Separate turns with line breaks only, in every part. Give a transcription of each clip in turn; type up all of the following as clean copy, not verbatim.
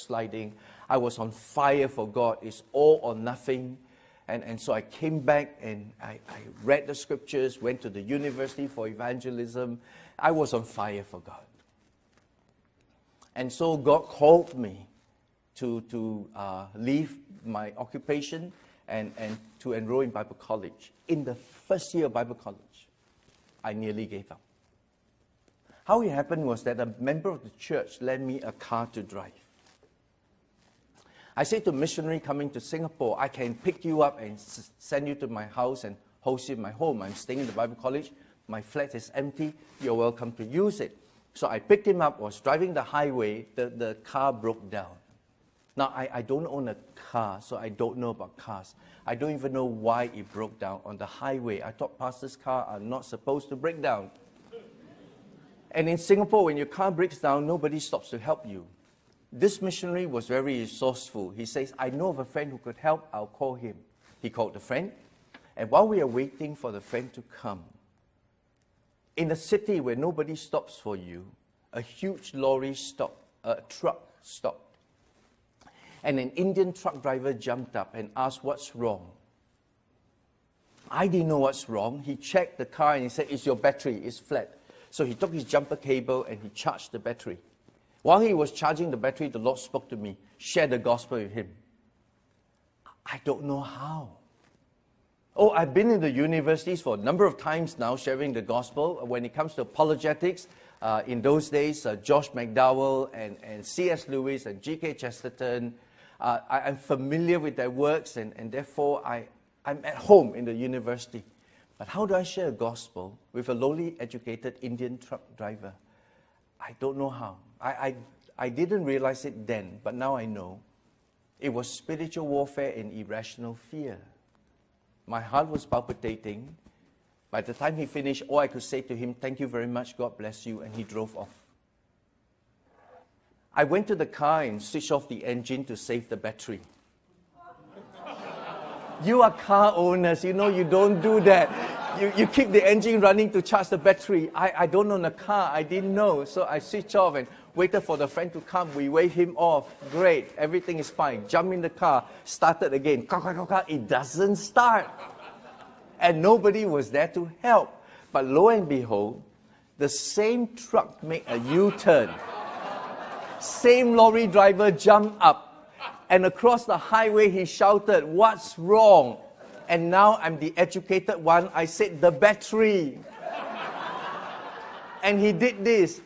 backsliding. I was on fire for God. It's all or nothing. And so I came back and I read the scriptures, went to the university for evangelism. I was on fire for God. And so God called me to leave my occupation and to enroll in Bible college. In the first year of Bible college, I nearly gave up. How it happened was that a member of the church lent me a car to drive. I said to a missionary coming to Singapore, I can pick you up and send you to my house and host you in my home. I'm staying in the Bible college. My flat is empty. You're welcome to use it. So I picked him up, was driving the highway. The car broke down. Now, I don't own a car, so I don't know about cars. I don't even know why it broke down on the highway. I thought pastors' cars are not supposed to break down. And in Singapore, when your car breaks down, nobody stops to help you. This missionary was very resourceful. He says, I know of a friend who could help. I'll call him. He called the friend. And while we are waiting for the friend to come, in a city where nobody stops for you, a huge lorry stopped, a truck stopped. And an Indian truck driver jumped up and asked, what's wrong? I didn't know what's wrong. He checked the car and he said, it's your battery, it's flat. So he took his jumper cable and he charged the battery. While he was charging the battery, the Lord spoke to me, share the gospel with him. I don't know how. Oh, I've been in the universities for a number of times now sharing the gospel. When it comes to apologetics, in those days, Josh McDowell and C.S. Lewis and G.K. Chesterton, I'm familiar with their works and therefore I'm at home in the university. But how do I share a gospel with a lowly educated Indian truck driver? I don't know how. I didn't realize it then, but now I know. It was spiritual warfare and irrational fear. My heart was palpitating. By the time he finished, all I could say to him, thank you very much, God bless you, and he drove off. I went to the car and switched off the engine to save the battery. You are car owners, you know you don't do that. You keep the engine running to charge the battery. I don't own a car, I didn't know. So I switched off and waited for the friend to come. We waved him off. Great, everything is fine. Jump in the car, started again. It doesn't start. And nobody was there to help. But lo and behold, the same truck made a U-turn. Same lorry driver jumped up. And across the highway he shouted, what's wrong? And now I'm the educated one. I said, the battery. And he did this,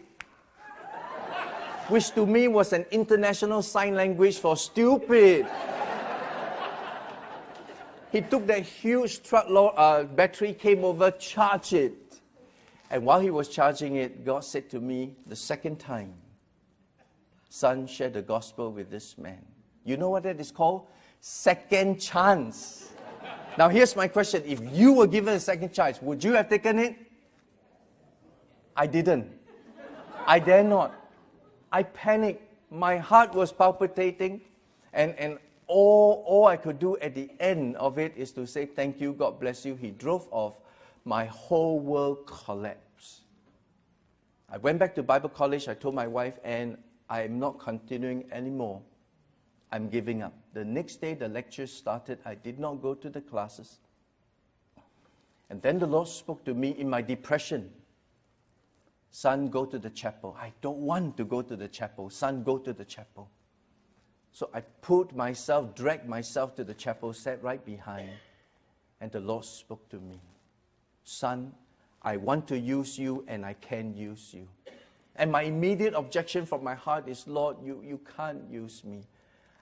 which to me was an international sign language for stupid. He took that huge truck battery, came over, charged it. And while he was charging it, God said to me the second time, son, share the gospel with this man. You know what that is called? Second chance. Now here's my question. If you were given a second chance, would you have taken it? I didn't. I dare not. I panicked. My heart was palpitating. And all I could do at the end of it is to say, thank you, God bless you. He drove off. My whole world collapsed. I went back to Bible college. I told my wife, and I am not continuing anymore. I'm giving up. The next day, the lectures started. I did not go to the classes. And then the Lord spoke to me in my depression. Son, go to the chapel. I don't want to go to the chapel. Son, go to the chapel. So I dragged myself to the chapel, sat right behind, and the Lord spoke to me. Son, I want to use you and I can use you. And my immediate objection from my heart is, Lord, you can't use me.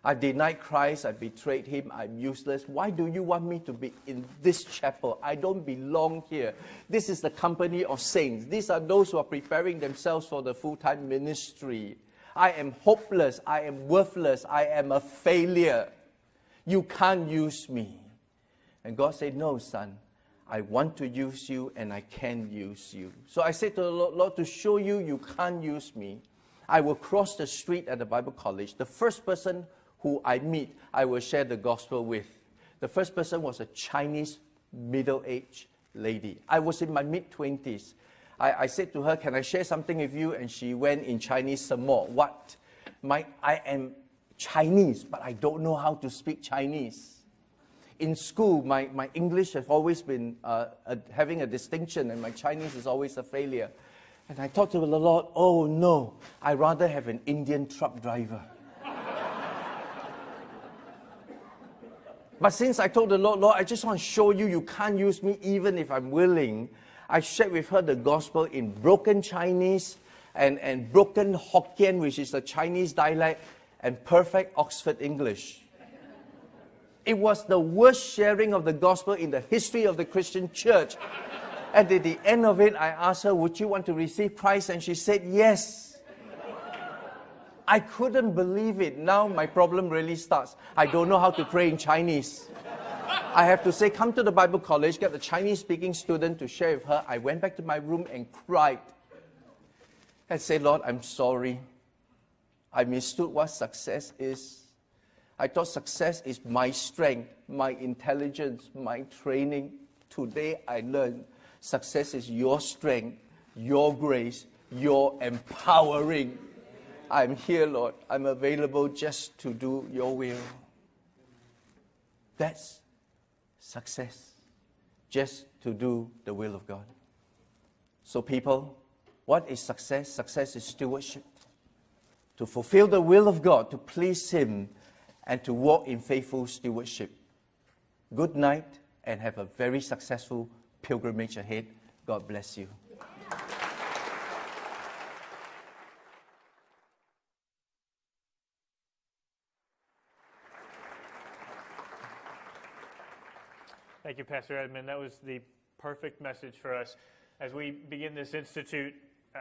I denied Christ, I betrayed him, I'm useless. Why do you want me to be in this chapel? I don't belong here. This is the company of saints. These are those who are preparing themselves for the full-time ministry. I am hopeless, I am worthless, I am a failure. You can't use me. And God said, no, son, I want to use you and I can use you. So I said to the Lord, to show you can't use me, I will cross the street at the Bible college. The first person who I meet, I will share the gospel with. The first person was a Chinese middle-aged lady. I was in my mid-20s. I said to her, can I share something with you? And she went in Chinese some more. What? I am Chinese, but I don't know how to speak Chinese. In school, my English has always been having a distinction, and my Chinese is always a failure. And I thought to the Lord, oh no, I'd rather have an Indian truck driver. But since I told the Lord, I just want to show you, you can't use me even if I'm willing, I shared with her the gospel in broken Chinese and broken Hokkien, which is the Chinese dialect, and perfect Oxford English. It was the worst sharing of the gospel in the history of the Christian church. And at the end of it, I asked her, would you want to receive Christ? And she said, yes. I couldn't believe it. Now my problem really starts. I don't know how to pray in Chinese. I have to say, come to the Bible college, get the Chinese-speaking student to share with her. I went back to my room and cried. And said, Lord, I'm sorry. I mistook what success is. I thought success is my strength, my intelligence, my training. Today I learned success is your strength, your grace, your empowering. I'm here, Lord. I'm available just to do your will. That's success. Just to do the will of God. So people, what is success? Success is stewardship. To fulfill the will of God, to please Him, and to walk in faithful stewardship. Good night, and have a very successful pilgrimage ahead. God bless you.
Thank you, Pastor Edmund. That was the perfect message for us. As we begin this institute,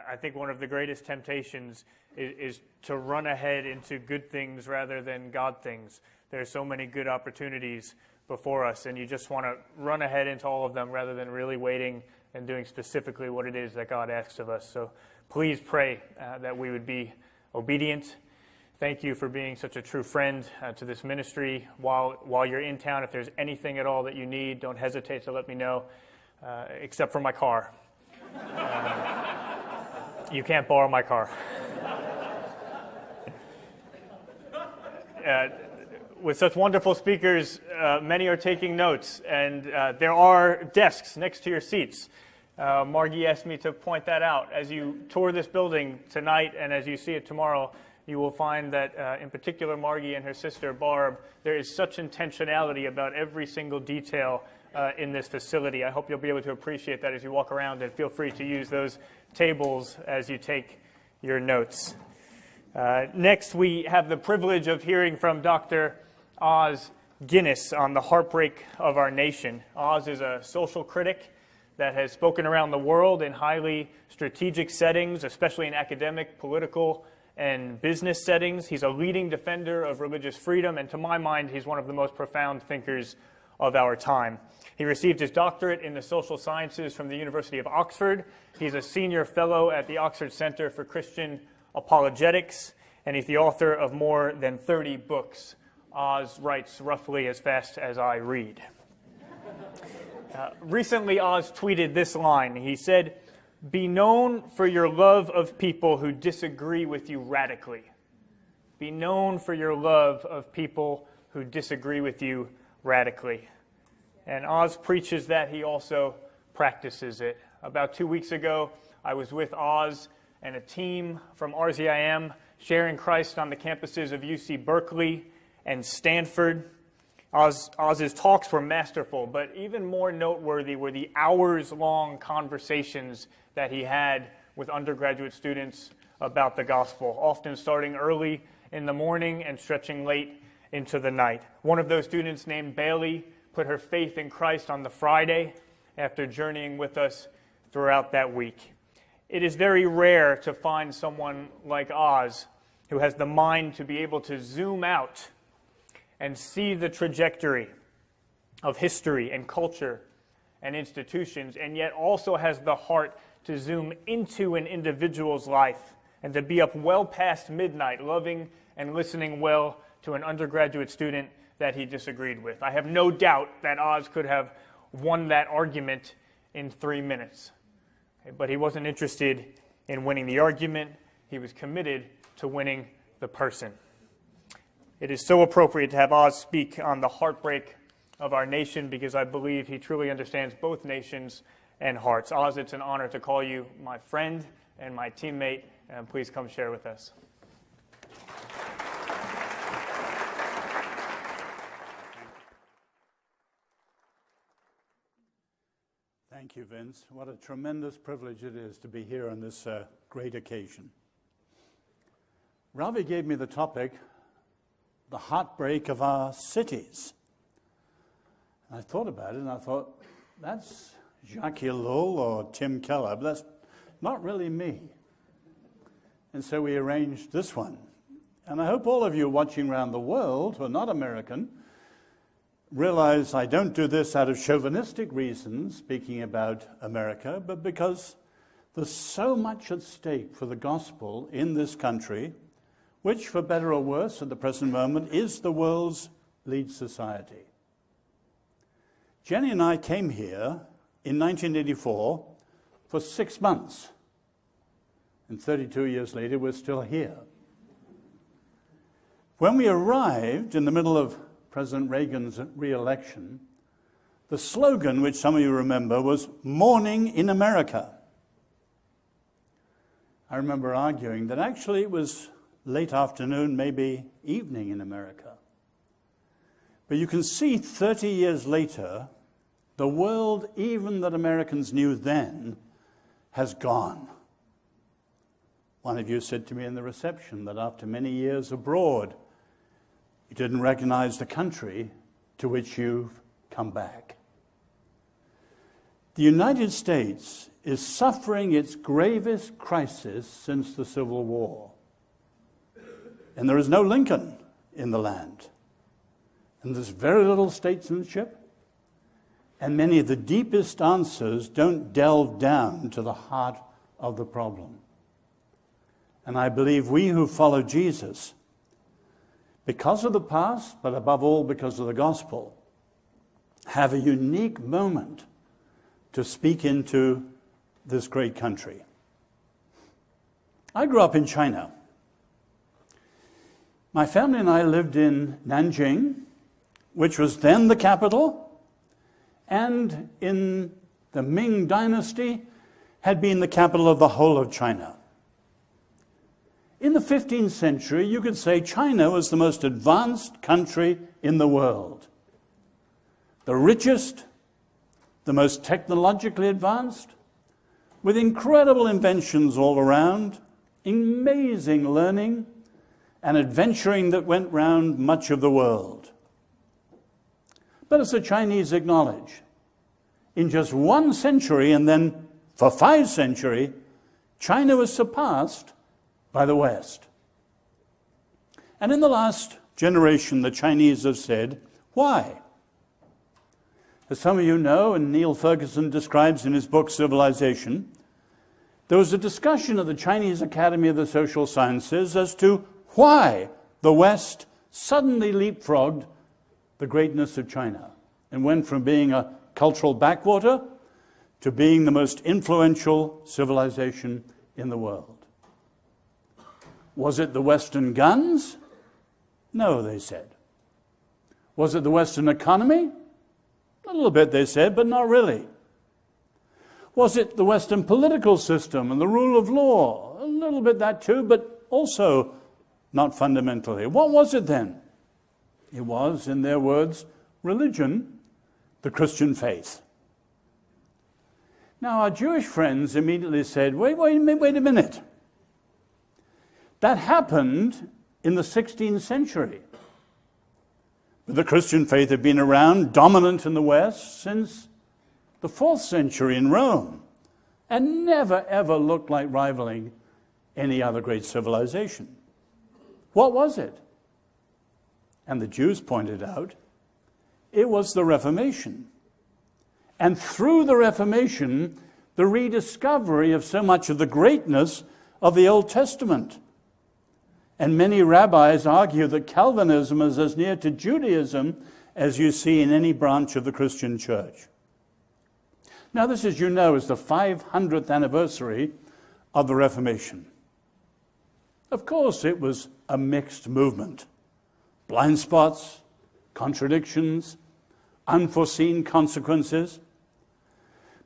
I think one of the greatest temptations is to run ahead into good things rather than God things. There are so many good opportunities before us, and you just want to run ahead into all of them rather than really waiting and doing specifically what it is that God asks of us. So please pray that we would be obedient. Thank you for being such a true friend to this ministry. While you're in town, if there's anything at all that you need, don't hesitate to let me know, except for my car. You can't borrow my car. With such wonderful speakers, many are taking notes, and there are desks next to your seats. Margie asked me to point that out. As you tour this building tonight and as you see it tomorrow, you will find that, in particular, Margie and her sister, Barb, there is such intentionality about every single detail in this facility. I hope you'll be able to appreciate that as you walk around, and feel free to use those tables as you take your notes. Next, we have the privilege of hearing from Dr. Oz Guinness on the heartbreak of our nation. Oz is a social critic that has spoken around the world in highly strategic settings, especially in academic, political, and business settings. He's a leading defender of religious freedom, and to my mind, he's one of the most profound thinkers of our time. He received his doctorate in the social sciences from the University of Oxford. He's a senior fellow at the Oxford Center for Christian Apologetics, and he's the author of more than 30 books. Oz writes roughly as fast as I read. Recently, Oz tweeted this line. He said, "Be known for your love of people who disagree with you radically." Be known for your love of people who disagree with you radically. And Oz preaches that. He also practices it. About 2 weeks ago, I was with Oz and a team from RZIM sharing Christ on the campuses of UC Berkeley and Stanford. Oz's talks were masterful, but even more noteworthy were the hours-long conversations that he had with undergraduate students about the gospel, often starting early in the morning and stretching late into the night. One of those students, named Bailey, put her faith in Christ on the Friday after journeying with us throughout that week. It is very rare to find someone like Oz who has the mind to be able to zoom out and see the trajectory of history and culture and institutions, and yet also has the heart to zoom into an individual's life and to be up well past midnight, loving and listening well to an undergraduate student that he disagreed with. I have no doubt that Oz could have won that argument in 3 minutes. But he wasn't interested in winning the argument. He was committed to winning the person. it is so appropriate to have Oz speak on the heartbreak of our nation, because I believe he truly understands both nations and hearts. Oz, it's an honor to call you my friend and my teammate, and please come share with us.
Thank you, Vince. What a tremendous privilege it is to be here on this great occasion. Ravi gave me the topic, the heartbreak of our cities. And I thought about it, and I thought, that's Jacques Ellul or Tim Keller, but that's not really me. And so we arranged this one. And I hope all of you watching around the world who are not American realize I don't do this out of chauvinistic reasons, speaking about America, but because there's so much at stake for the gospel in this country, which, for better or worse, at the present moment, is the world's lead society. Jenny and I came here in 1984 for 6 months, and 32 years later, we're still here. When we arrived in the middle of President Reagan's re-election, the slogan, which some of you remember, was "Morning in America." I remember arguing that actually it was late afternoon, maybe evening in America. But you can see 30 years later, the world, even that Americans knew then, has gone. One of you said to me in the reception that after many years abroad, you didn't recognize the country to which you've come back. The United States is suffering its gravest crisis since the Civil War. And there is no Lincoln in the land. And there's very little statesmanship. And many of the deepest answers don't delve down to the heart of the problem. And I believe we who follow Jesus, because of the past, but above all because of the gospel, have a unique moment to speak into this great country. I grew up in China. My family and I lived in Nanjing, which was then the capital, and in the Ming Dynasty had been the capital of the whole of China. In the 15th century, you could say China was the most advanced country in the world. The richest, the most technologically advanced, with incredible inventions all around, amazing learning, and adventuring that went round much of the world. But as the Chinese acknowledge, in just 1 century, and then for 5 centuries, China was surpassed by the West. And in the last generation, the Chinese have said, why? As some of you know, and Neil Ferguson describes in his book, Civilization, there was a discussion at the Chinese Academy of the Social Sciences as to why the West suddenly leapfrogged the greatness of China and went from being a cultural backwater to being the most influential civilization in the world. Was it the Western guns? No, they said. Was it the Western economy? A little bit, they said, but not really. Was it the Western political system and the rule of law? A little bit that too, but also not fundamentally. What was it then? It was, in their words, religion, the Christian faith. Now, our Jewish friends immediately said, wait a minute. That happened in the 16th century. But the Christian faith had been around, dominant in the West, since the 4th century in Rome, and never, ever looked like rivaling any other great civilization. What was it? And the Jews pointed out, it was the Reformation. And through the Reformation, the rediscovery of so much of the greatness of the Old Testament. And many rabbis argue that Calvinism is as near to Judaism as you see in any branch of the Christian church. Now, this, as you know, is the 500th anniversary of the Reformation. Of course, it was a mixed movement. blind spots, contradictions, unforeseen consequences.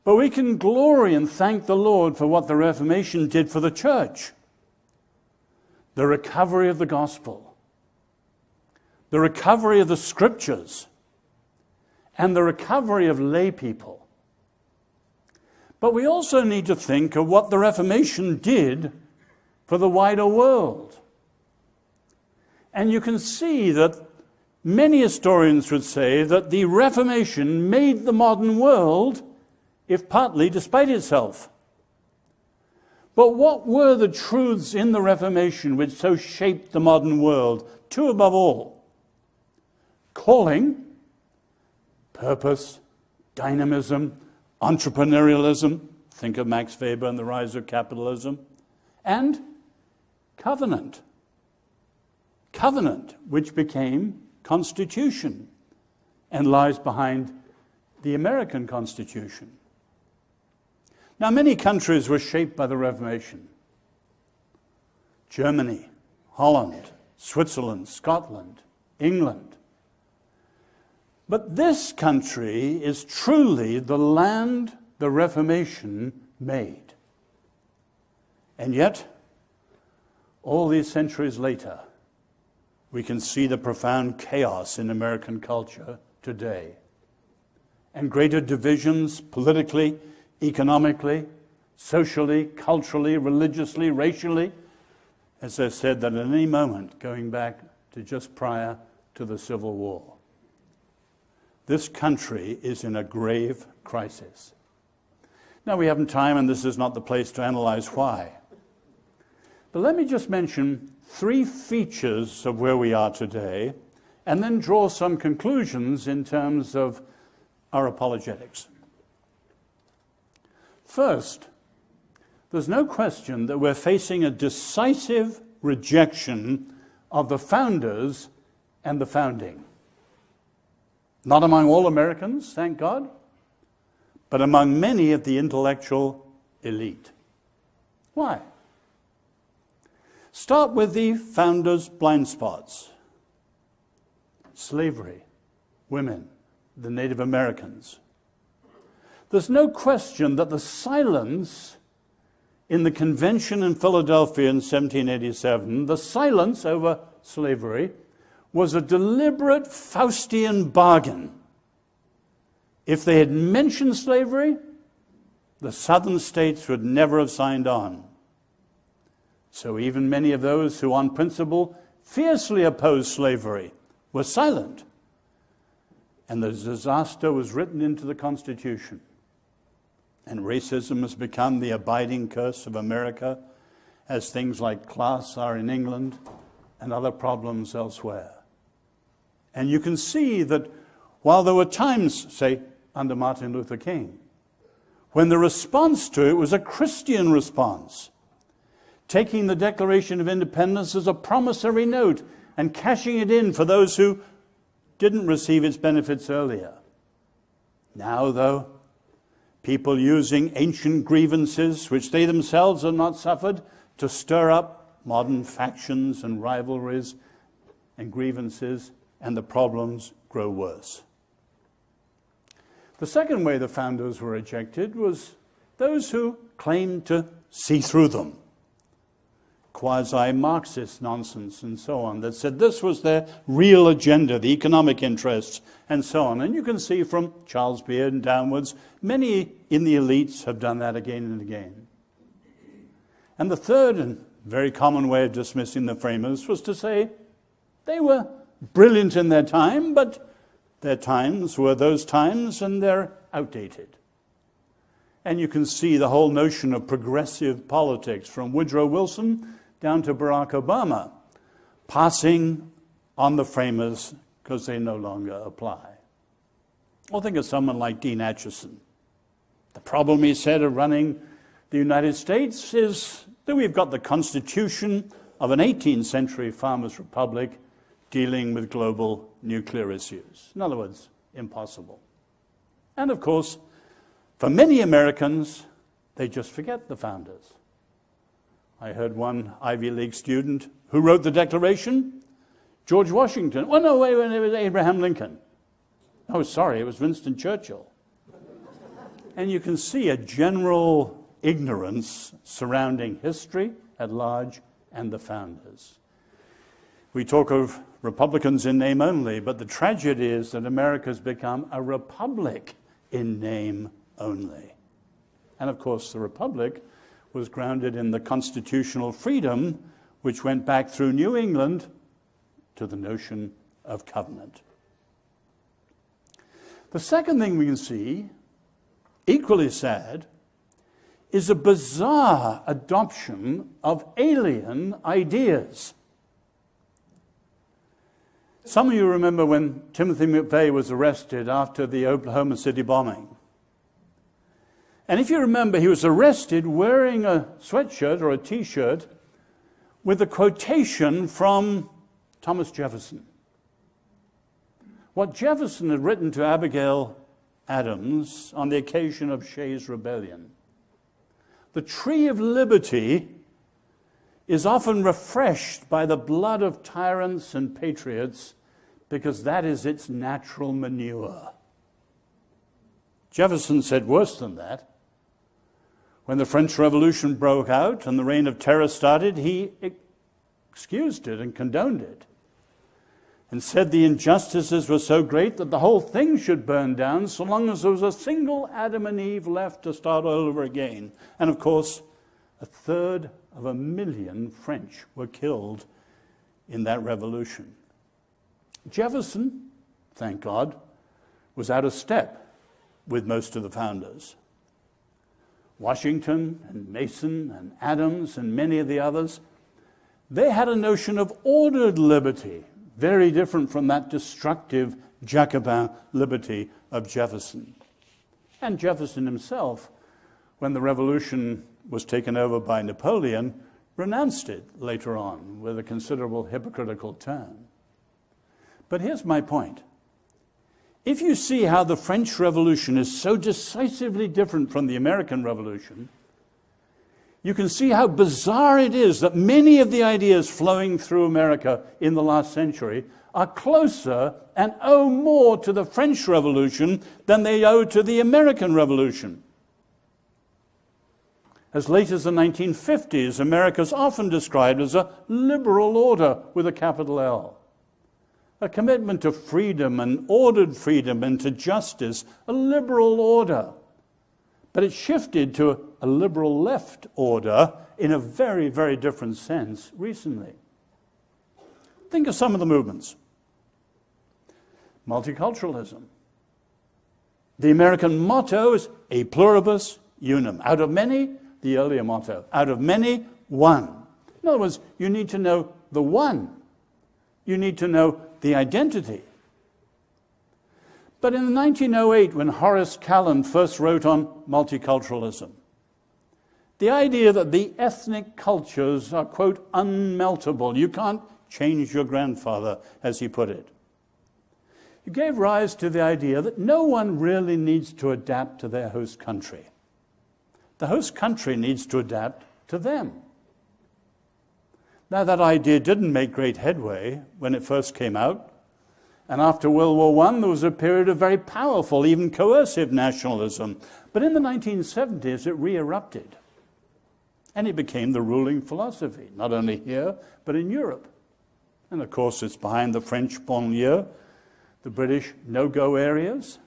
But we can glory and thank the Lord for what the Reformation did for the church. The recovery of the gospel, the recovery of the scriptures, and the recovery of lay people. But we also need to think of what the Reformation did for the wider world. And you can see that many historians would say that the Reformation made the modern world, if partly despite itself. But what were the truths in the Reformation which so shaped the modern world? Two above all: calling, purpose, dynamism, entrepreneurialism, think of Max Weber and the rise of capitalism, and covenant. Covenant, which became Constitution and lies behind the American Constitution. Now, many countries were shaped by the Reformation. Germany, Holland, Switzerland, Scotland, England. But this country is truly the land the Reformation made. And yet, all these centuries later, we can see the profound chaos in American culture today, and greater divisions politically, economically, socially, culturally, religiously, racially, as I said, that at any moment going back to just prior to the Civil War. This country is in a grave crisis. Now, we haven't time, and this is not the place to analyze why. But let me just mention three features of where we are today, and then draw some conclusions in terms of our apologetics. First, there's no question that we're facing a decisive rejection of the founders and the founding. Not among all Americans, thank God, but among many of the intellectual elite. Why? Start with the founders' blind spots. Slavery, women, the Native Americans. There's no question that the silence in the convention in Philadelphia in 1787, the silence over slavery, was a deliberate Faustian bargain. If they had mentioned slavery, the southern states would never have signed on. So even many of those who on principle fiercely opposed slavery were silent. And the disaster was written into the Constitution. And racism has become the abiding curse of America, as things like class are in England and other problems elsewhere. And you can see that while there were times, say, under Martin Luther King, when the response to it was a Christian response, taking the Declaration of Independence as a promissory note and cashing it in for those who didn't receive its benefits earlier. Now, though, people using ancient grievances, which they themselves have not suffered, to stir up modern factions and rivalries and grievances, and the problems grow worse. The second way the founders were rejected was those who claimed to see through them. Quasi-Marxist nonsense and so on, that said this was their real agenda, the economic interests and so on. And you can see from Charles Beard and downwards, many in the elites have done that again and again. And the third and very common way of dismissing the framers was to say they were brilliant in their time, but their times were those times and they're outdated. And you can see the whole notion of progressive politics from Woodrow Wilson down to Barack Obama, passing on the framers because they no longer apply. Or think of someone like Dean Acheson. The problem, he said, of running the United States is that we've got the constitution of an 18th century farmers' republic dealing with global nuclear issues. In other words, impossible. And of course, for many Americans, they just forget the founders. I heard one Ivy League student who wrote the Declaration George Washington. Oh, no, wait, it was Abraham Lincoln. Oh, sorry, it was Winston Churchill. And you can see a general ignorance surrounding history at large and the founders. We talk of Republicans in name only, but the tragedy is that America's become a republic in name only. And of course, the republic was grounded in the constitutional freedom which went back through New England to the notion of covenant. The second thing we can see, equally sad, is a bizarre adoption of alien ideas. Some of you remember when Timothy McVeigh was arrested after the Oklahoma City bombing. And if you remember, he was arrested wearing a sweatshirt or a T-shirt with a quotation from Thomas Jefferson. What Jefferson had written to Abigail Adams on the occasion of Shays' Rebellion. The tree of liberty is often refreshed by the blood of tyrants and patriots because that is its natural manure. Jefferson said worse than that. When the French Revolution broke out and the Reign of Terror started, he excused it and condoned it and said the injustices were so great that the whole thing should burn down so long as there was a single Adam and Eve left to start all over again. And of course, 250,000 French were killed in that revolution. Jefferson, thank God, was out of step with most of the founders. Washington and Mason and Adams and many of the others, they had a notion of ordered liberty, very different from that destructive Jacobin liberty of Jefferson. And Jefferson himself, when the revolution was taken over by Napoleon, renounced it later on with a considerable hypocritical turn. But here's my point. If you see how the French Revolution is so decisively different from the American Revolution, you can see how bizarre it is that many of the ideas flowing through America in the last century are closer and owe more to the French Revolution than they owe to the American Revolution. As late as the 1950s, America is often described as a liberal order with a capital L. A commitment to freedom and ordered freedom and to justice, a liberal order. But it shifted to a liberal left order in a very, very different sense recently. Think of some of the movements. Multiculturalism. The American motto is a pluribus unum. Out of many, the earlier motto, out of many, one. In other words, you need to know the one. You need to know the identity. But in 1908, when Horace Callan first wrote on multiculturalism, the idea that the ethnic cultures are, quote, unmeltable, you can't change your grandfather, as he put it, he gave rise to the idea that no one really needs to adapt to their host country. The host country needs to adapt to them. Now, that idea didn't make great headway when it first came out. And after World War I, there was a period of very powerful, even coercive nationalism. But in the 1970s, it re-erupted. And it became the ruling philosophy, not only here, but in Europe. And of course, it's behind the French banlieue, the British no-go areas,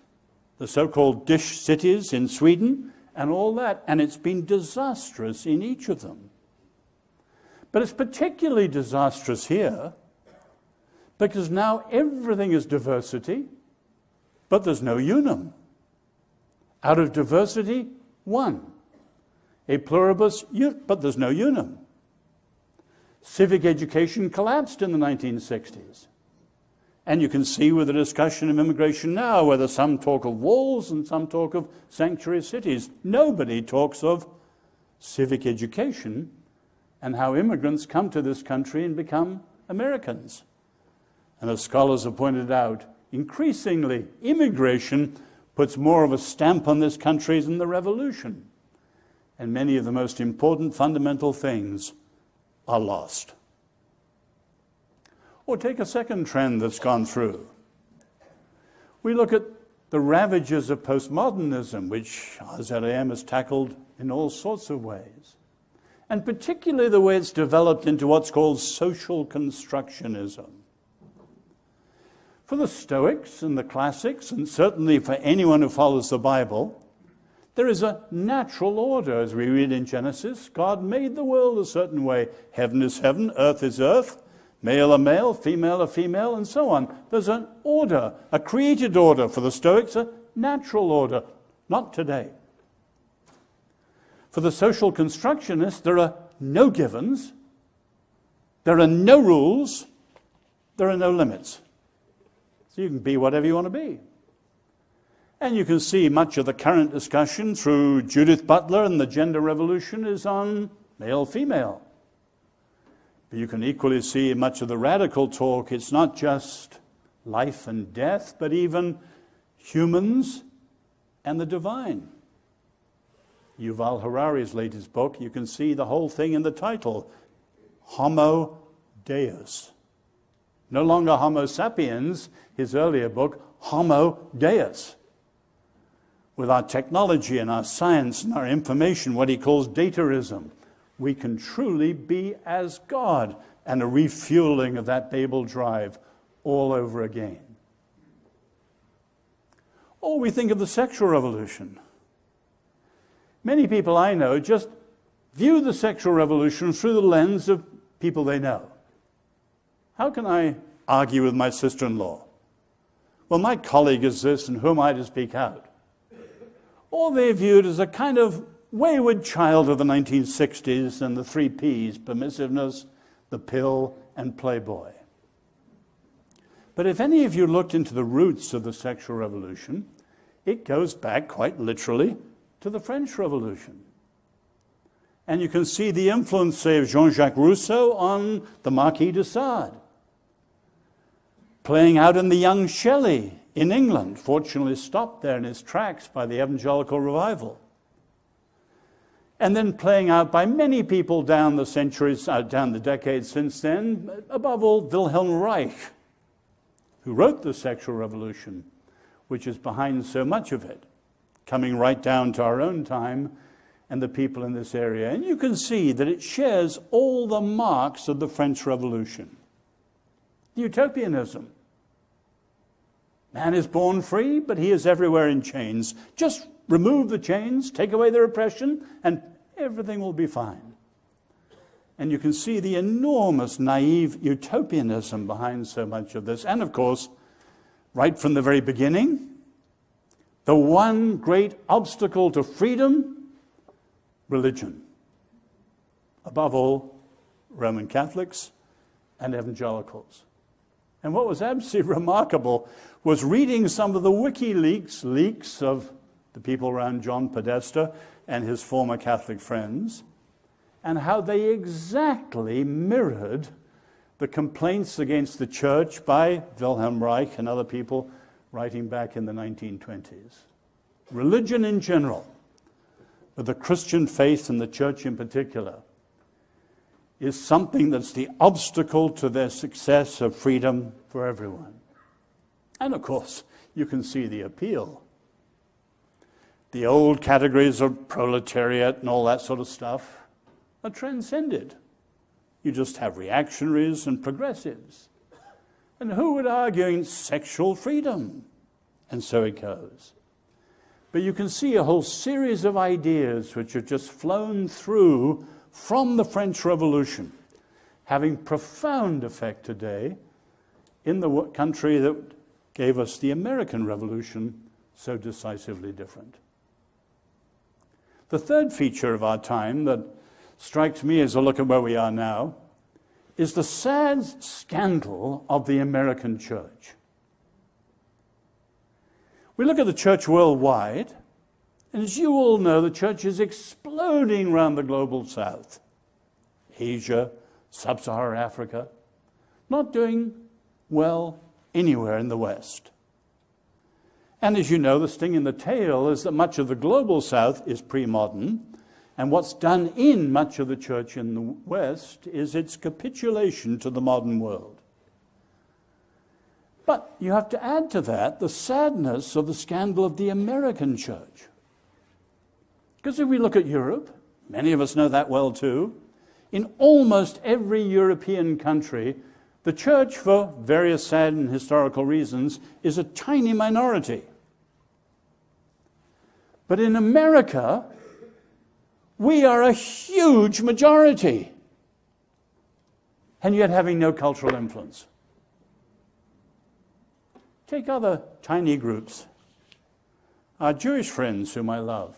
the so-called dish cities in Sweden, and all that. And it's been disastrous in each of them. But it's particularly disastrous here because now everything is diversity, but there's no unum. Out of diversity, one. A pluribus, but there's no unum. Civic education collapsed in the 1960s. And you can see with the discussion of immigration now, whether some talk of walls and some talk of sanctuary cities. Nobody talks of civic education and how immigrants come to this country and become Americans. And as scholars have pointed out, increasingly immigration puts more of a stamp on this country than the revolution. And many of the most important fundamental things are lost. Or take a second trend that's gone through. We look at the ravages of postmodernism, which Rzim has tackled in all sorts of ways. And particularly the way it's developed into what's called social constructionism. For the Stoics and the classics, and certainly for anyone who follows the Bible, there is a natural order, as we read in Genesis. God made the world a certain way. Heaven is heaven, earth is earth, male are male, female are female, and so on. There's an order, a created order. For the Stoics, a natural order. Not today. For the social constructionists, there are no givens, there are no rules, there are no limits. So you can be whatever you want to be. And you can see much of the current discussion through Judith Butler and the gender revolution is on male-female. But you can equally see in much of the radical talk, it's not just life and death, but even humans and the divine. Yuval Harari's latest book, you can see the whole thing in the title, Homo Deus. No longer Homo sapiens, his earlier book, Homo Deus. With our technology and our science and our information, what he calls dataism, we can truly be as God, and a refueling of that Babel drive all over again. Or we think of the sexual revolution. Many people I know just view the sexual revolution through the lens of people they know. How can I argue with my sister-in-law? Well, my colleague is this, and who am I to speak out? Or they're viewed as a kind of wayward child of the 1960s and the 3 Ps, permissiveness, the pill, and Playboy. But if any of you looked into the roots of the sexual revolution, it goes back quite literally to the French Revolution. And you can see the influence, say, of Jean-Jacques Rousseau on the Marquis de Sade, playing out in the young Shelley in England, fortunately stopped there in his tracks by the Evangelical Revival. And then playing out by many people down the centuries, down the decades since then, above all Wilhelm Reich, who wrote The Sexual Revolution, which is behind so much of it, coming right down to our own time and the people in this area. And you can see that it shares all the marks of the French Revolution. Utopianism. Man is born free, but he is everywhere in chains. Just remove the chains, take away the repression, and everything will be fine. And you can see the enormous naive utopianism behind so much of this. And of course, right from the very beginning, the one great obstacle to freedom, religion. Above all, Roman Catholics and evangelicals. And what was absolutely remarkable was reading some of the WikiLeaks leaks of the people around John Podesta and his former Catholic friends, and how they exactly mirrored the complaints against the church by Wilhelm Reich and other people writing back in the 1920s. Religion in general, but the Christian faith and the church in particular, is something that's the obstacle to their success of freedom for everyone. And of course, you can see the appeal. The old categories of proletariat and all that sort of stuff are transcended. You just have reactionaries and progressives. And who would argue against sexual freedom? And so it goes. But you can see a whole series of ideas which have just flown through from the French Revolution, having profound effect today in the country that gave us the American Revolution, so decisively different. The third feature of our time that strikes me as I look at where we are now is the sad scandal of the American church. We look at the church worldwide, and as you all know, the church is exploding around the global south. Asia, sub-Saharan Africa, not doing well anywhere in the West. And as you know, the sting in the tail is that much of the global south is pre-modern, and what's done in much of the church in the West is its capitulation to the modern world. But you have to add to that the sadness of the scandal of the American church. Because if we look at Europe, many of us know that well too, in almost every European country, the church, for various sad and historical reasons, is a tiny minority. But in America, we are a huge majority, and yet having no cultural influence. Take other tiny groups. Our Jewish friends whom I love.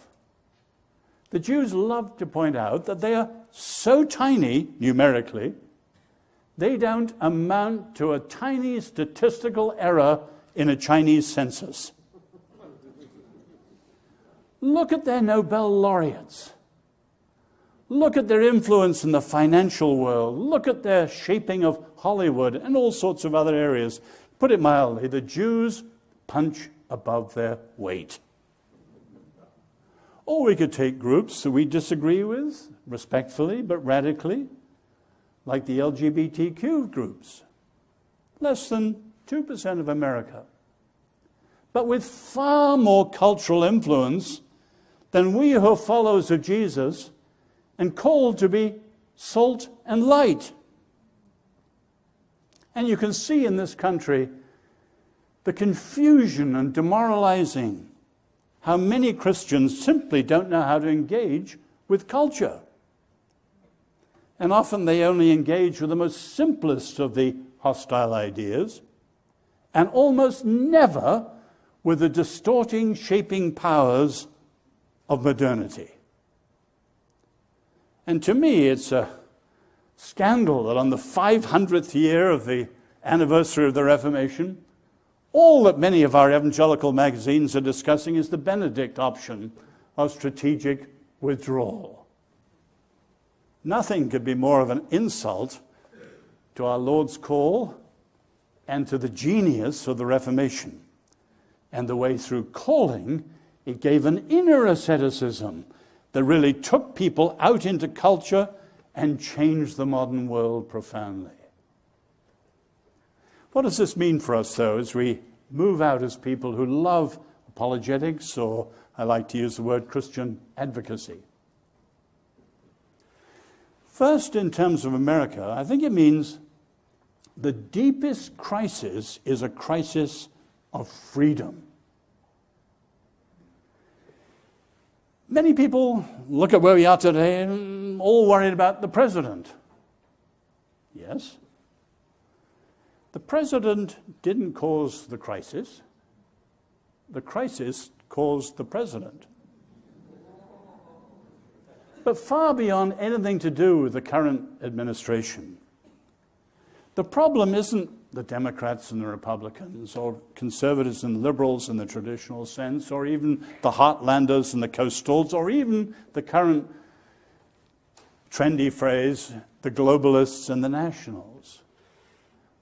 The Jews love to point out that they are so tiny, numerically, they don't amount to a tiny statistical error in a Chinese census. Look at their Nobel laureates. Look at their influence in the financial world. Look at their shaping of Hollywood and all sorts of other areas. Put it mildly, the Jews punch above their weight. Or we could take groups that we disagree with, respectfully but radically, like the LGBTQ groups. Less than 2% of America. But with far more cultural influence than we who are followers of Jesus and called to be salt and light. And you can see in this country the confusion and demoralizing how many Christians simply don't know how to engage with culture. And often they only engage with the most simplest of the hostile ideas, and almost never with the distorting, shaping powers of modernity. And to me, it's a scandal that on the 500th year of the anniversary of the Reformation, all that many of our evangelical magazines are discussing is the Benedict option of strategic withdrawal. Nothing could be more of an insult to our Lord's call and to the genius of the Reformation. And the way through calling, it gave an inner asceticism that really took people out into culture and changed the modern world profoundly. What does this mean for us, though, as we move out as people who love apologetics, or I like to use the word Christian advocacy? First, in terms of America, I think it means the deepest crisis is a crisis of freedom. Many people look at where we are today and all worried about the president. Yes. The president didn't cause the crisis. The crisis caused the president. But far beyond anything to do with the current administration, the problem isn't the Democrats and the Republicans, or conservatives and liberals in the traditional sense, or even the heartlanders and the coastals, or even the current trendy phrase, the globalists and the nationals.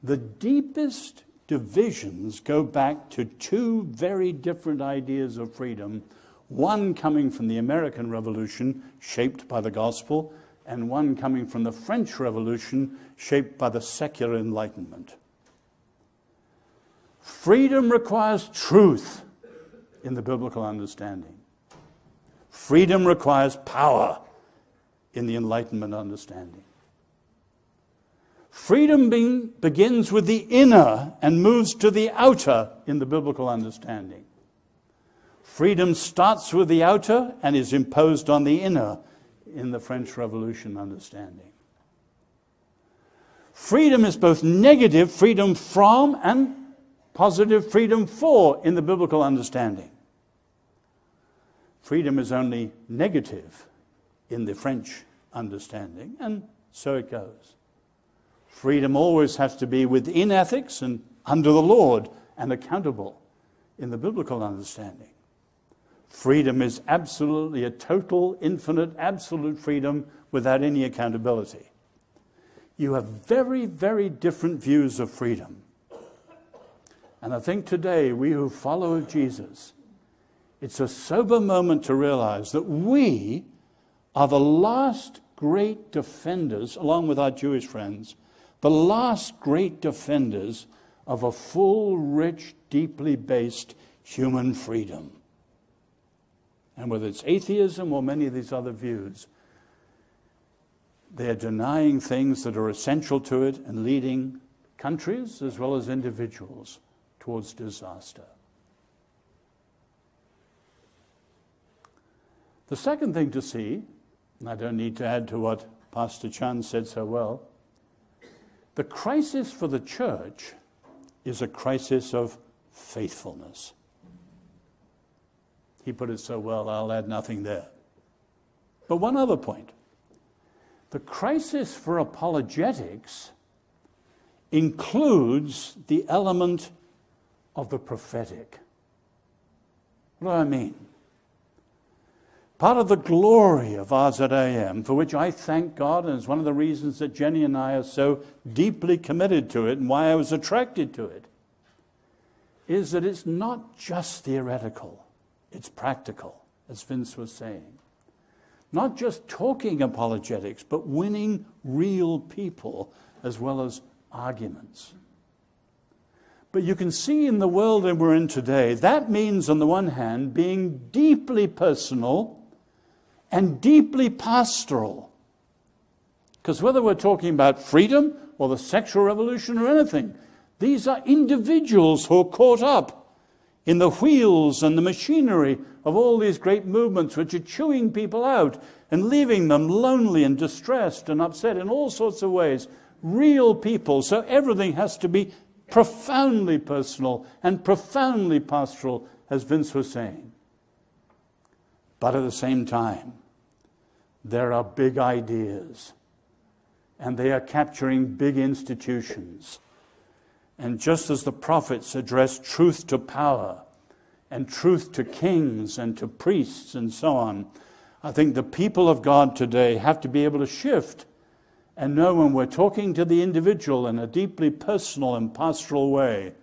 The deepest divisions go back to two very different ideas of freedom, one coming from the American Revolution, shaped by the gospel, and one coming from the French Revolution, shaped by the secular Enlightenment. Freedom requires truth in the biblical understanding. Freedom requires power in the Enlightenment understanding. Freedom begins with the inner and moves to the outer in the biblical understanding. Freedom starts with the outer and is imposed on the inner in the French Revolution understanding. Freedom is both negative, freedom from, and positive, freedom for, in the biblical understanding. Freedom is only negative in the French understanding, and so it goes. Freedom always has to be within ethics and under the Lord and accountable in the biblical understanding. Freedom is absolutely a total, infinite, absolute freedom without any accountability. You have very, very different views of freedom. And I think today, we who follow Jesus, it's a sober moment to realize that we are the last great defenders, along with our Jewish friends, the last great defenders of a full, rich, deeply based human freedom. And whether it's atheism or many of these other views, they are denying things that are essential to it and leading countries as well as individuals towards disaster. The second thing to see, and I don't need to add to what Pastor Chan said so well, the crisis for the church is a crisis of faithfulness. He put it so well, I'll add nothing there. But one other point. The crisis for apologetics includes the element of the prophetic. What do I mean? Part of the glory of Rzim, for which I thank God, and it's one of the reasons that Jenny and I are so deeply committed to it and why I was attracted to it, is that it's not just theoretical, it's practical, as Vince was saying. Not just talking apologetics, but winning real people as well as arguments. But you can see in the world that we're in today, that means on the one hand being deeply personal and deeply pastoral. Because whether we're talking about freedom or the sexual revolution or anything, these are individuals who are caught up in the wheels and the machinery of all these great movements which are chewing people out and leaving them lonely and distressed and upset in all sorts of ways. Real people. So everything has to be profoundly personal and profoundly pastoral, as Vince was saying. But at the same time, there are big ideas, and they are capturing big institutions. And just as the prophets addressed truth to power and truth to kings and to priests and so on, I think the people of God today have to be able to shift and know when we're talking to the individual in a deeply personal and pastoral way,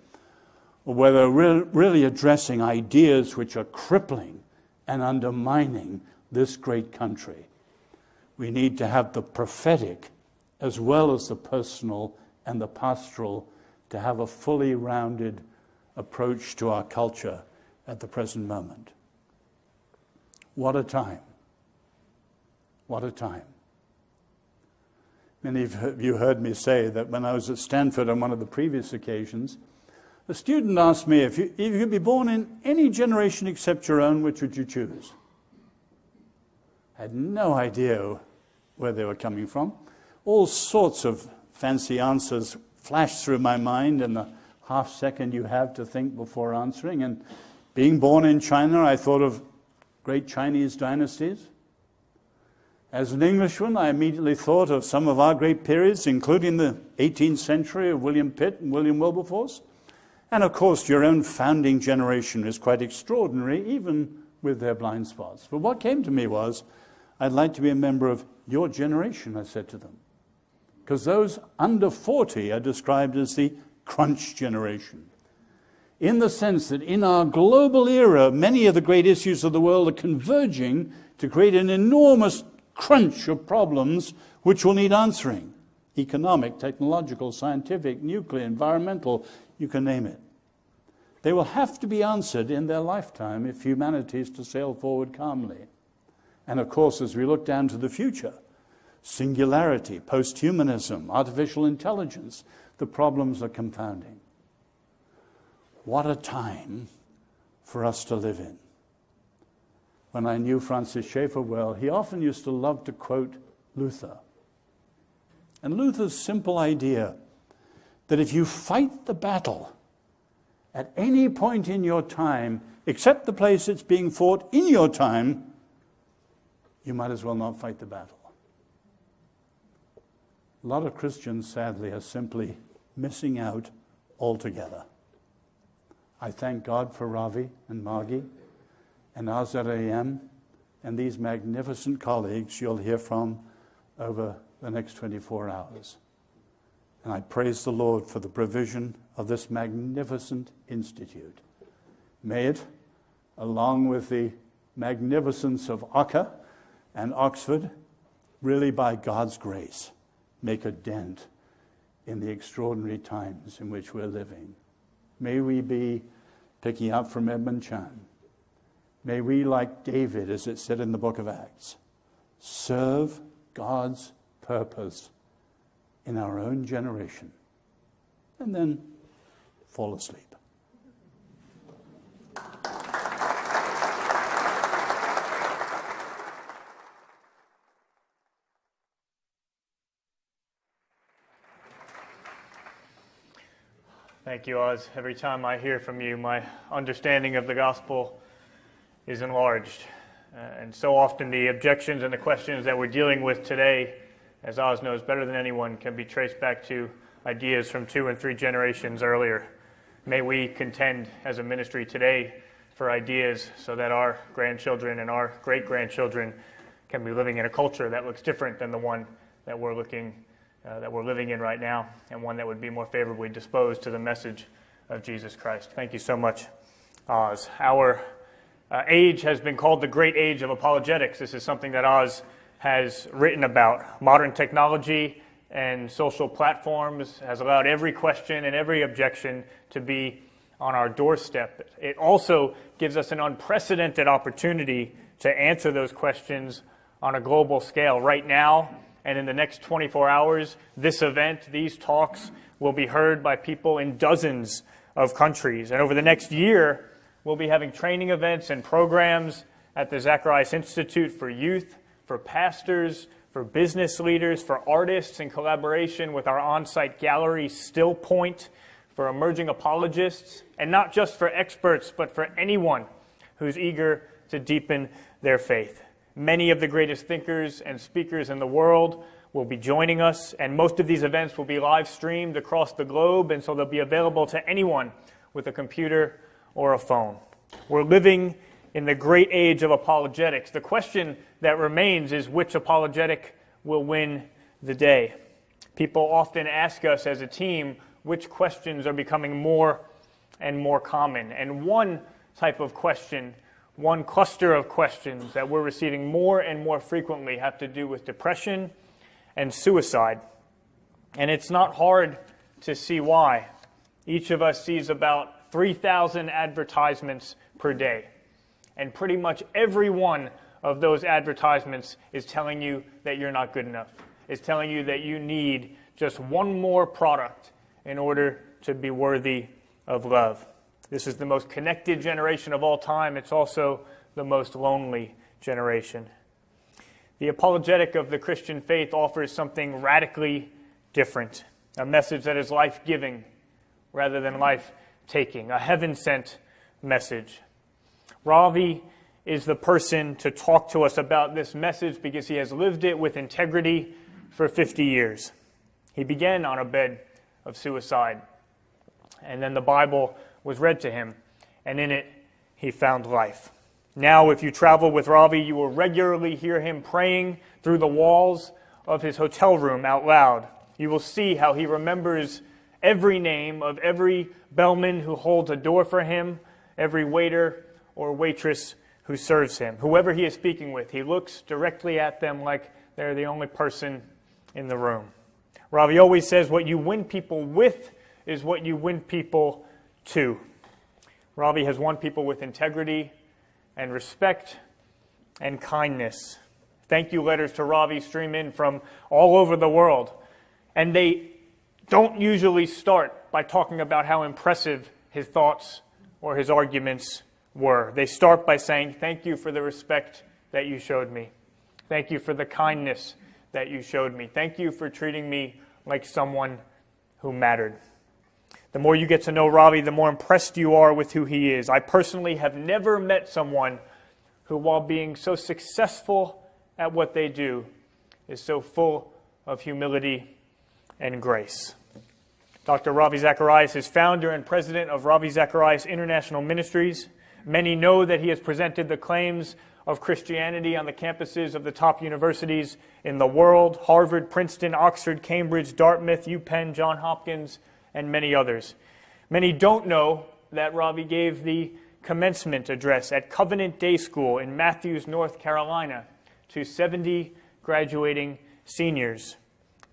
or whether we're really addressing ideas which are crippling and undermining this great country. We need to have the prophetic as well as the personal and the pastoral to have a fully rounded approach to our culture at the present moment. What a time. What a time. Many of you heard me say that when I was at Stanford on one of the previous occasions, a student asked me, if you could be born in any generation except your own, which would you choose? I had no idea where they were coming from. All sorts of fancy answers flashed through my mind in the half second you have to think before answering. And being born in China, I thought of great Chinese dynasties. As an Englishman, I immediately thought of some of our great periods, including the 18th century of William Pitt and William Wilberforce. And of course, your own founding generation is quite extraordinary, even with their blind spots. But what came to me was, I'd like to be a member of your generation, I said to them. Because those under 40 are described as the crunch generation. In the sense that in our global era, many of the great issues of the world are converging to create an enormous crunch of problems which will need answering. Economic, technological, scientific, nuclear, environmental, you can name it. They will have to be answered in their lifetime if humanity is to sail forward calmly. And of course, as we look down to the future, singularity, post-humanism, artificial intelligence, the problems are compounding. What a time for us to live in. When I knew Francis Schaeffer well, he often used to love to quote Luther. And Luther's simple idea that if you fight the battle at any point in your time, except the place it's being fought in your time, you might as well not fight the battle. A lot of Christians, sadly, are simply missing out altogether. I thank God for Ravi and Margie and Rzim and these magnificent colleagues you'll hear from over the next 24 hours. And I praise the Lord for the provision of this magnificent institute. May it, along with the magnificence of Ocker and Oxford, really by God's grace, make a dent in the extraordinary times in which we're living. May we be, picking up from Edmund Chan, may we, like David, as it said in the book of Acts, serve God's purpose in our own generation, and then fall asleep.
Thank you, Oz. Every time I hear from you, my understanding of the gospel is enlarged. And so often the objections and the questions that we're dealing with today, as Oz knows better than anyone, can be traced back to ideas from 2 and 3 generations earlier. May we contend as a ministry today for ideas so that our grandchildren and our great-grandchildren can be living in a culture that looks different than the one that we're living in right now, and one that would be more favorably disposed to the message of Jesus Christ. Thank you so much, Oz. Our age has been called the great age of apologetics. This is something that Oz has written about. Modern technology and social platforms has allowed every question and every objection to be on our doorstep. It also gives us an unprecedented opportunity to answer those questions on a global scale. Right now, and in the next 24 hours, this event, these talks, will be heard by people in dozens of countries. And over the next year, we'll be having training events and programs at the Zacharias Institute for youth, for pastors, for business leaders, for artists in collaboration with our on-site gallery, Still Point, for emerging apologists, and not just for experts, but for anyone who's eager to deepen their faith. Many of the greatest thinkers and speakers in the world will be joining us, and most of these events will be live streamed across the globe, and so they'll be available to anyone with a computer or a phone. We're living in the great age of apologetics. The question that remains is which apologetic will win the day. People often ask us as a team which questions are becoming more and more common, and one type of question, one cluster of questions that we're receiving more and more frequently have to do with depression and suicide. And it's not hard to see why. Each of us sees about 3,000 advertisements per day. And pretty much every one of those advertisements is telling you that you're not good enough. It's telling you that you need just one more product in order to be worthy of love. This is the most connected generation of all time. It's also the most lonely generation. The apologetic of the Christian faith offers something radically different, a message that is life-giving rather than life-taking, a heaven-sent message. Ravi is the person to talk to us about this message because he has lived it with integrity for 50 years. He began on a bed of suicide, and then the Bible was read to him, and in it he found life. Now, if you travel with Ravi, you will regularly hear him praying through the walls of his hotel room out loud. You will see how he remembers every name of every bellman who holds a door for him, every waiter or waitress who serves him. Whoever he is speaking with, he looks directly at them like they're the only person in the room. Ravi always says, what you win people with is what you win people to. Ravi has won people with integrity and respect and kindness. Thank you letters to Ravi stream in from all over the world. And they don't usually start by talking about how impressive his thoughts or his arguments were. They start by saying, thank you for the respect that you showed me. Thank you for the kindness that you showed me. Thank you for treating me like someone who mattered. The more you get to know Ravi, the more impressed you are with who he is. I personally have never met someone who, while being so successful at what they do, is so full of humility and grace. Dr. Ravi Zacharias is founder and president of Ravi Zacharias International Ministries. Many know that he has presented the claims of Christianity on the campuses of the top universities in the world: Harvard, Princeton, Oxford, Cambridge, Dartmouth, UPenn, Johns Hopkins, and many others. Many don't know that Ravi gave the commencement address at Covenant Day School in Matthews, North Carolina, to 70 graduating seniors.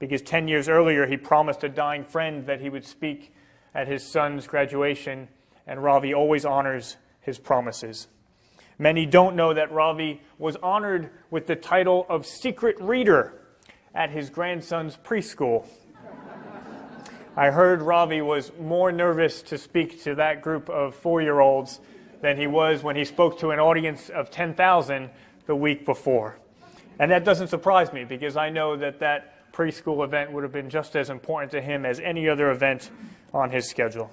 because 10 years earlier he promised a dying friend that he would speak at his son's graduation, and Ravi always honors his promises. Many don't know that Ravi was honored with the title of Secret Reader at his grandson's preschool. I heard Ravi was more nervous to speak to that group of 4-year-olds than he was when he spoke to an audience of 10,000 the week before. And that doesn't surprise me, because I know that that preschool event would have been just as important to him as any other event on his schedule.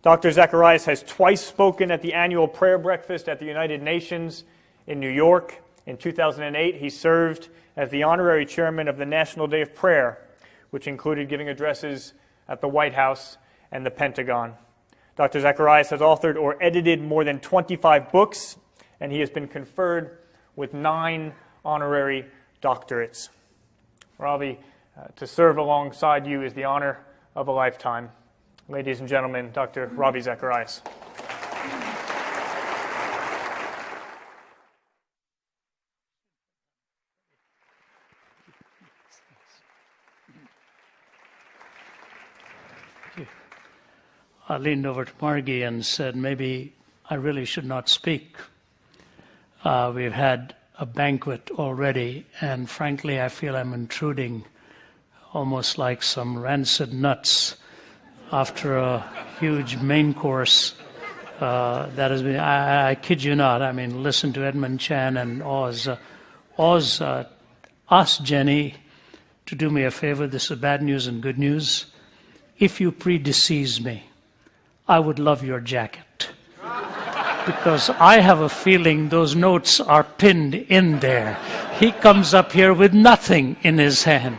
Dr. Zacharias has twice spoken at the annual prayer breakfast at the United Nations in New York. In 2008, he served as the honorary chairman of the National Day of Prayer, which included giving addresses at the White House and the Pentagon. Dr. Zacharias has authored or edited more than 25 books, and he has been conferred with 9 honorary doctorates. Ravi, to serve alongside you is the honor of a lifetime. Ladies and gentlemen, Dr. Ravi Zacharias.
I leaned over to Margie and said, maybe I really should not speak. We've had a banquet already, and frankly, I feel I'm intruding almost like some rancid nuts after a huge main course that has been, I kid you not, I mean, listen to Edmund Chan and Oz. Oz asked Jenny to do me a favor. This is bad news and good news. If you predecease me, I would love your jacket, because I have a feeling those notes are pinned in there. He comes up here with nothing in his hand.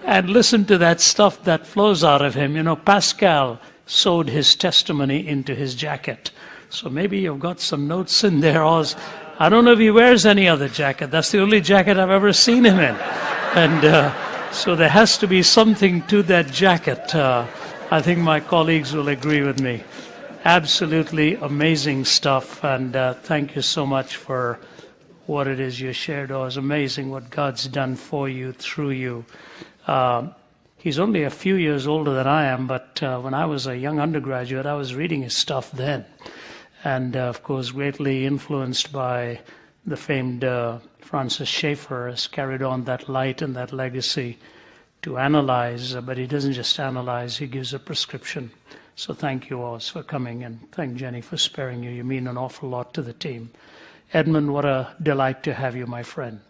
And listen to that stuff that flows out of him. You know, Pascal sewed his testimony into his jacket. So maybe you've got some notes in there. I don't know if he wears any other jacket. That's the only jacket I've ever seen him in. And so there has to be something to that jacket. I think my colleagues will agree with me. Absolutely amazing stuff. And thank you so much for what it is you shared. Oh, it's amazing what God's done for you, through you. He's only a few years older than I am, but when I was a young undergraduate, I was reading his stuff then. And, of course, greatly influenced by the famed Francis Schaeffer, has carried on that light and that legacy to analyze. But he doesn't just analyze, he gives a prescription. So thank you, Oz, for coming, and thank Jenny for sparing you. You mean an awful lot to the team. Edmund, what a delight to have you, my friend.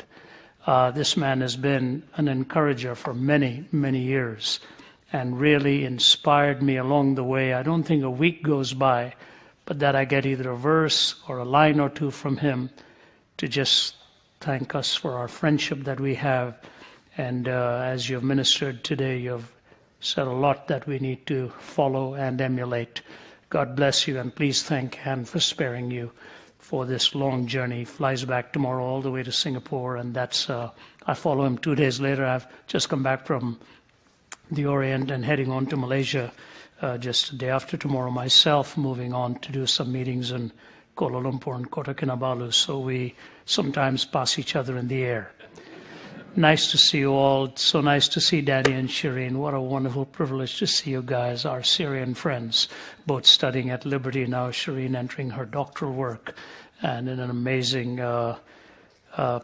This man has been an encourager for many, many years and really inspired me along the way. I don't think a week goes by but that I get either a verse or a line or two from him to just thank us for our friendship that we have. And as you've ministered today, you've said a lot that we need to follow and emulate. God bless you, and please thank Anne for sparing you for this long journey. He flies back tomorrow all the way to Singapore, and that's I follow him 2 days later. I've just come back from the Orient and heading on to Malaysia just the day after tomorrow myself, moving on to do some meetings in Kuala Lumpur and Kota Kinabalu, so we sometimes pass each other in the air. Nice to see you all. So nice to see Danny and Shireen. What a wonderful privilege to see you guys, our Syrian friends, both studying at Liberty now, Shireen entering her doctoral work, and in an amazing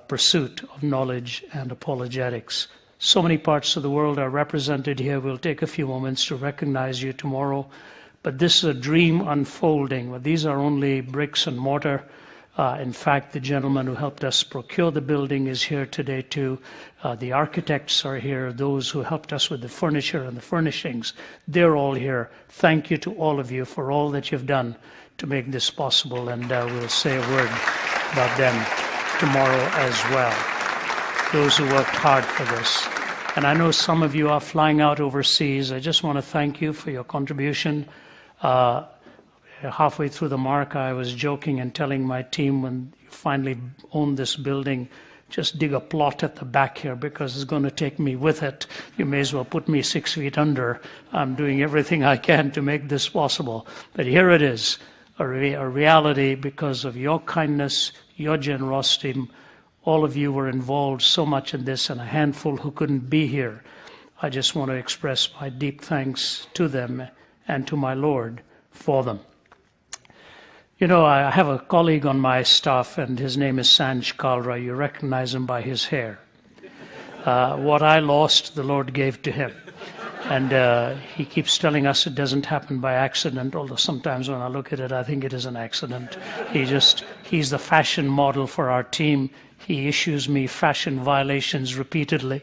pursuit of knowledge and apologetics. So many parts of the world are represented here. We'll take a few moments to recognize you tomorrow. But this is a dream unfolding. Well, these are only bricks and mortar. In fact, the gentleman who helped us procure the building is here today too. The architects are here. Those who helped us with the furniture and the furnishings, they're all here. Thank you to all of you for all that you've done to make this possible. And we'll say a word about them tomorrow as well. Those who worked hard for this. And I know some of you are flying out overseas. I just want to thank you for your contribution. Halfway through the mark, I was joking and telling my team, when you finally own this building, just dig a plot at the back here, because it's going to take me with it. You may as well put me 6 feet under. I'm doing everything I can to make this possible. But here it is, a reality because of your kindness, your generosity. All of you were involved so much in this, and a handful who couldn't be here. I just want to express my deep thanks to them and to my Lord for them. You know, I have a colleague on my staff, and his name is Sanj Kalra. You recognize him by his hair. What I lost, the Lord gave to him. And he keeps telling us it doesn't happen by accident, although sometimes when I look at it, I think it is an accident. He's the fashion model for our team. He issues me fashion violations repeatedly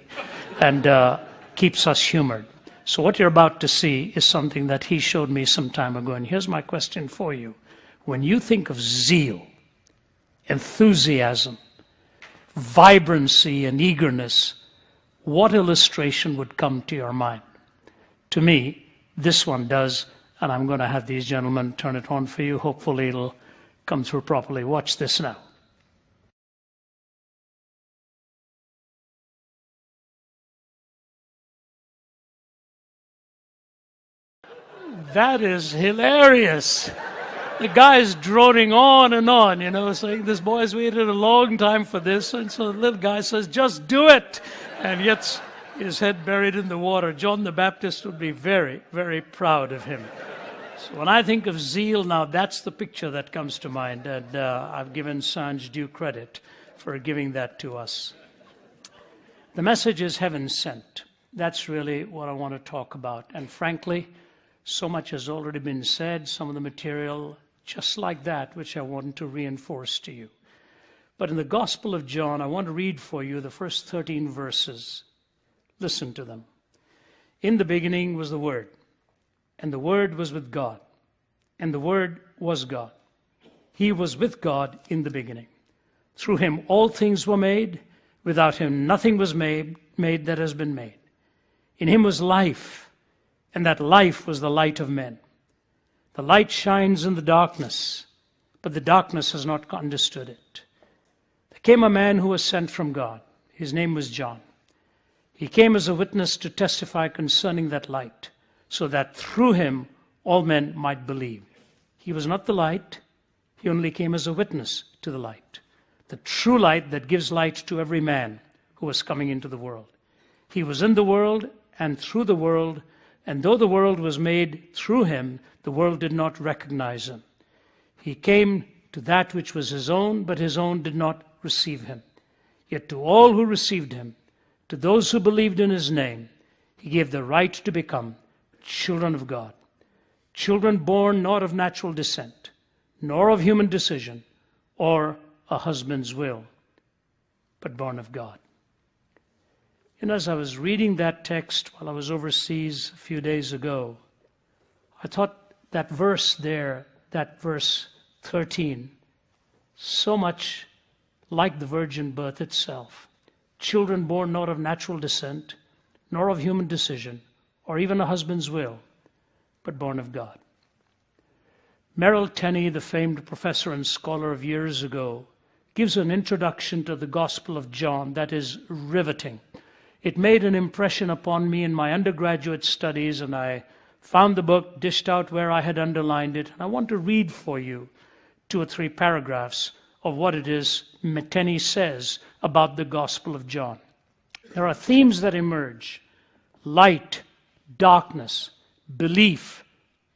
and keeps us humored. So what you're about to see is something that he showed me some time ago. And here's my question for you. When you think of zeal, enthusiasm, vibrancy, and eagerness, what illustration would come to your mind? To me, this one does, and I'm going to have these gentlemen turn it on for you. Hopefully it'll come through properly. Watch this now. That is hilarious. The guy's droning on and on, you know, saying this boy's waited a long time for this. And so the little guy says, just do it. And yet his head buried in the water. John the Baptist would be very, very proud of him. So when I think of zeal now, that's the picture that comes to mind. And I've given Sanj due credit for giving that to us. The message is heaven sent. That's really what I want to talk about. And frankly, so much has already been said, some of the material just like that, which I want to reinforce to you. But in the Gospel of John, I want to read for you the first 13 verses. Listen to them. In the beginning was the Word, and the Word was with God, and the Word was God. He was with God in the beginning. Through him all things were made. Without him nothing was made that has been made. In him was life, and that life was the light of men. The light shines in the darkness, but the darkness has not understood it. There came a man who was sent from God. His name was John. He came as a witness to testify concerning that light, so that through him all men might believe. He was not the light. He only came as a witness to the light, the true light that gives light to every man who was coming into the world. He was in the world and through the world, and though the world was made through him, the world did not recognize him. He came to that which was his own, but his own did not receive him. Yet to all who received him, to those who believed in his name, he gave the right to become children of God. Children born not of natural descent, nor of human decision, or a husband's will, but born of God. And as I was reading that text while I was overseas a few days ago, I thought that verse there, that verse 13, so much like the virgin birth itself. Children born not of natural descent, nor of human decision, or even a husband's will, but born of God. Merrill Tenney, the famed professor and scholar of years ago, gives an introduction to the Gospel of John that is riveting. It made an impression upon me in my undergraduate studies, and I found the book dished out where I had underlined it. And I want to read for you 2 or 3 paragraphs of what it is Tenney says about the Gospel of John. There are themes that emerge: light, darkness, belief,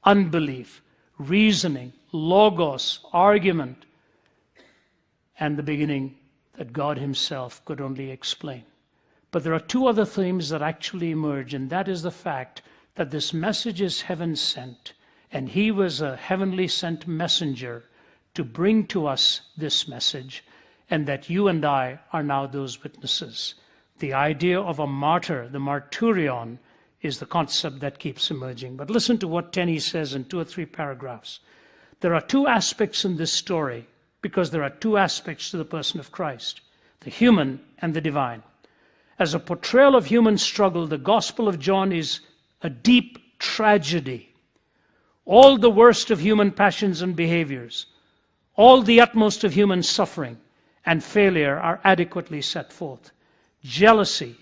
unbelief, reasoning, logos, argument, and the beginning that God himself could only explain. But there are 2 other themes that actually emerge, and that is the fact that this message is heaven sent, and he was a heavenly sent messenger to bring to us this message, and that you and I are now those witnesses. The idea of a martyr, the martyrion, is the concept that keeps emerging. But listen to what Tenney says in 2 or 3 paragraphs. There are 2 aspects in this story, because there are 2 aspects to the person of Christ, the human and the divine. As a portrayal of human struggle, the Gospel of John is a deep tragedy. All the worst of human passions and behaviors, all the utmost of human suffering and failure are adequately set forth. Jealousy,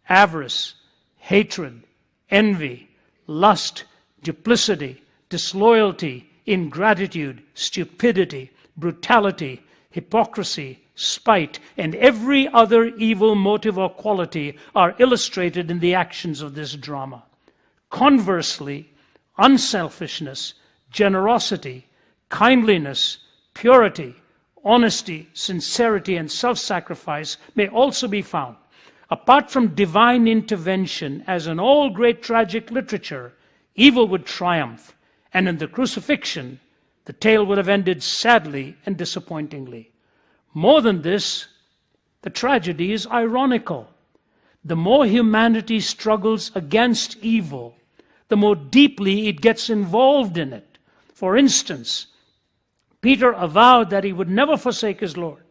avarice, hatred, envy, lust, duplicity, disloyalty, ingratitude, stupidity, brutality, hypocrisy, spite, and every other evil motive or quality are illustrated in the actions of this drama. Conversely, unselfishness, generosity, kindliness, purity, honesty, sincerity, and self-sacrifice may also be found. Apart from divine intervention, as in all great tragic literature, evil would triumph, and in the crucifixion, the tale would have ended sadly and disappointingly. More than this, the tragedy is ironical. The more humanity struggles against evil, the more deeply it gets involved in it. For instance, Peter avowed that he would never forsake his Lord,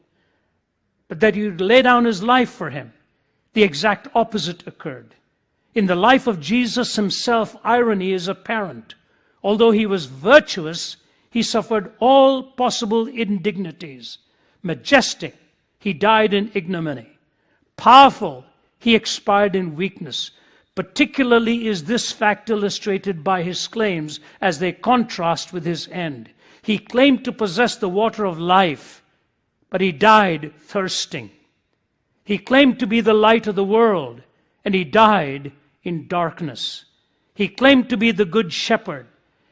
but that he would lay down his life for him. The exact opposite occurred. In the life of Jesus himself, irony is apparent. Although he was virtuous, he suffered all possible indignities. Majestic, he died in ignominy. Powerful, he expired in weakness. Particularly is this fact illustrated by his claims as they contrast with his end. He claimed to possess the water of life, but he died thirsting. He claimed to be the light of the world, and he died in darkness. He claimed to be the good shepherd,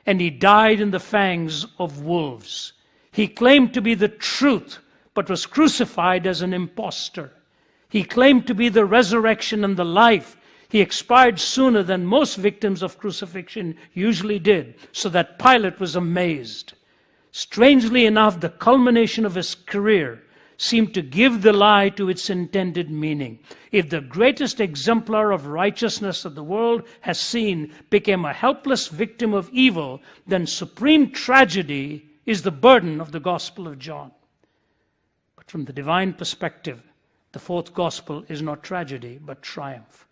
and he died in the fangs of wolves. He claimed to be the truth, but was crucified as an impostor. He claimed to be the resurrection and the life. He expired sooner than most victims of crucifixion usually did, so that Pilate was amazed. Strangely enough, the culmination of his career seemed to give the lie to its intended meaning. If the greatest exemplar of righteousness that the world has seen became a helpless victim of evil, then supreme tragedy is the burden of the Gospel of John. But from the divine perspective, the fourth Gospel is not tragedy, but triumph.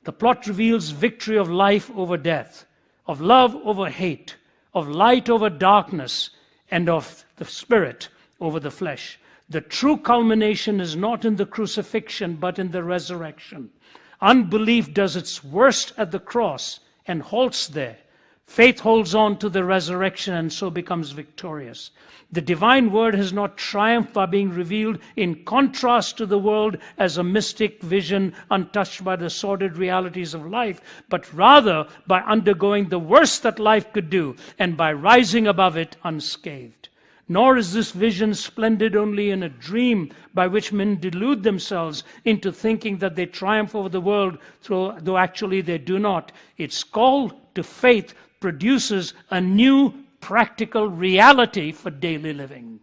The plot reveals victory of life over death, of love over hate, of light over darkness, and of the spirit over the flesh. The true culmination is not in the crucifixion, but in the resurrection. Unbelief does its worst at the cross and halts there. Faith holds on to the resurrection and so becomes victorious. The divine word has not triumphed by being revealed in contrast to the world as a mystic vision untouched by the sordid realities of life, but rather by undergoing the worst that life could do and by rising above it unscathed. Nor is this vision splendid only in a dream by which men delude themselves into thinking that they triumph over the world, though actually they do not. Its call to faith produces a new practical reality for daily living.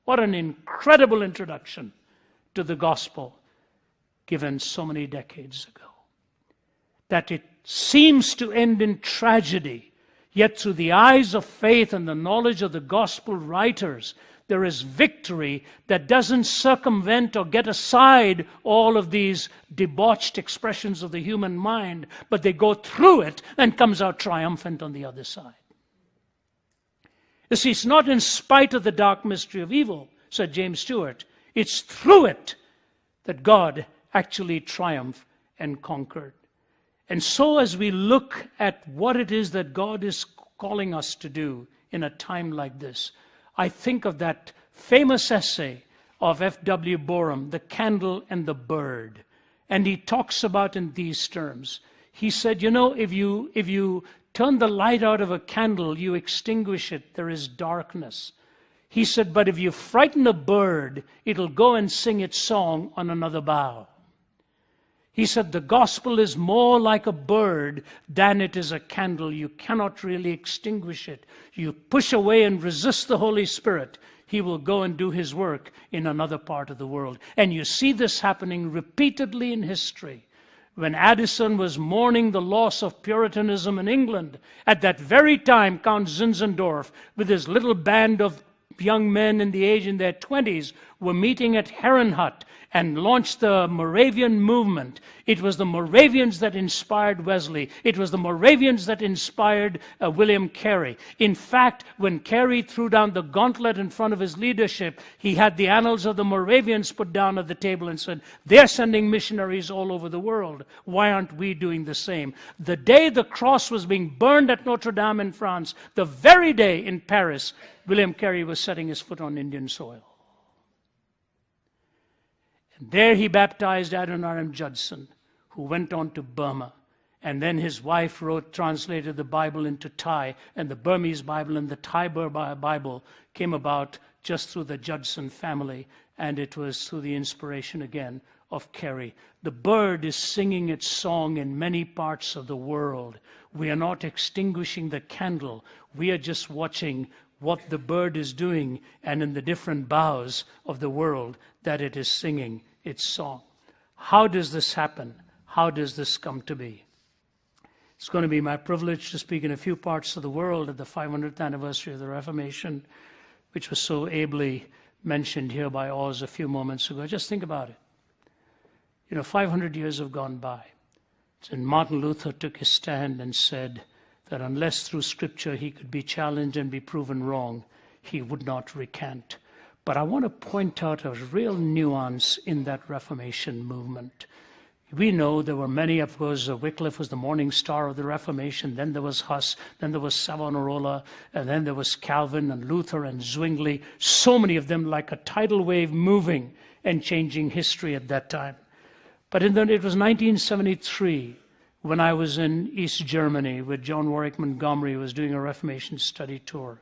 What an incredible introduction to the gospel given so many decades ago. That it seems to end in tragedy, yet through the eyes of faith and the knowledge of the gospel writers, there is victory that doesn't circumvent or get aside all of these debauched expressions of the human mind, but they go through it and comes out triumphant on the other side. You see, it's not in spite of the dark mystery of evil, said James Stewart. It's through it that God actually triumphed and conquered. And so as we look at what it is that God is calling us to do in a time like this, I think of that famous essay of F.W. Borum, The Candle and the Bird. And he talks about in these terms. He said, you know, if you turn the light out of a candle, you extinguish it, there is darkness. He said, but if you frighten a bird, it'll go and sing its song on another bough. He said, the gospel is more like a bird than it is a candle. You cannot really extinguish it. You push away and resist the Holy Spirit, he will go and do his work in another part of the world. And you see this happening repeatedly in history. When Addison was mourning the loss of Puritanism in England, at that very time, Count Zinzendorf, with his little band of young men in their 20s, were meeting at Herrenhut and launched the Moravian movement. It was the Moravians that inspired Wesley. It was the Moravians that inspired William Carey. In fact, when Carey threw down the gauntlet in front of his leadership, he had the annals of the Moravians put down at the table and said, they're sending missionaries all over the world. Why aren't we doing the same? The day the cross was being burned at Notre Dame in France, the very day in Paris, William Carey was setting his foot on Indian soil. And there he baptized Adoniram Judson, who went on to Burma. And then his wife translated the Bible into Thai, and the Burmese Bible and the Thai Bible came about just through the Judson family, and it was through the inspiration again of Kerry. The bird is singing its song in many parts of the world. We are not extinguishing the candle. We are just watching what the bird is doing, and in the different boughs of the world that it is singing its song. How does this happen? How does this come to be? It's going to be my privilege to speak in a few parts of the world at the 500th anniversary of the Reformation, which was so ably mentioned here by Oz a few moments ago. Just think about it. 500 years have gone by. And Martin Luther took his stand and said that unless through Scripture he could be challenged and be proven wrong, he would not recant. But I want to point out a real nuance in that Reformation movement. We know there were many, of course, Wycliffe was the morning star of the Reformation, then there was Huss, then there was Savonarola, and then there was Calvin and Luther and Zwingli, so many of them like a tidal wave moving and changing history at that time. But it was 1973 when I was in East Germany with John Warwick Montgomery, who was doing a Reformation study tour.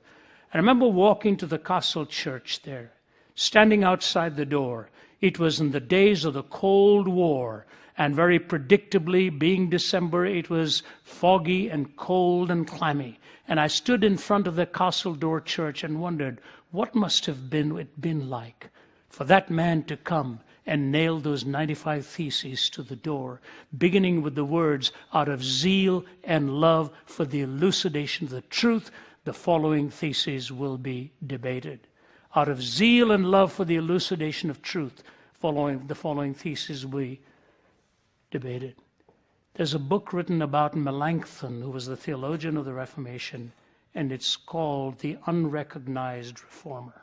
I remember walking to the Castle Church there, standing outside the door. It was in the days of the Cold War, and very predictably, being December, it was foggy and cold and clammy. And I stood in front of the Castle Door Church and wondered, what must have been like for that man to come and nail those 95 theses to the door, beginning with the words, out of zeal and love for the elucidation of the truth, the following theses will be debated. Out of zeal and love for the elucidation of truth, the following theses will be debated. There's a book written about Melanchthon, who was the theologian of the Reformation, and it's called The Unrecognized Reformer.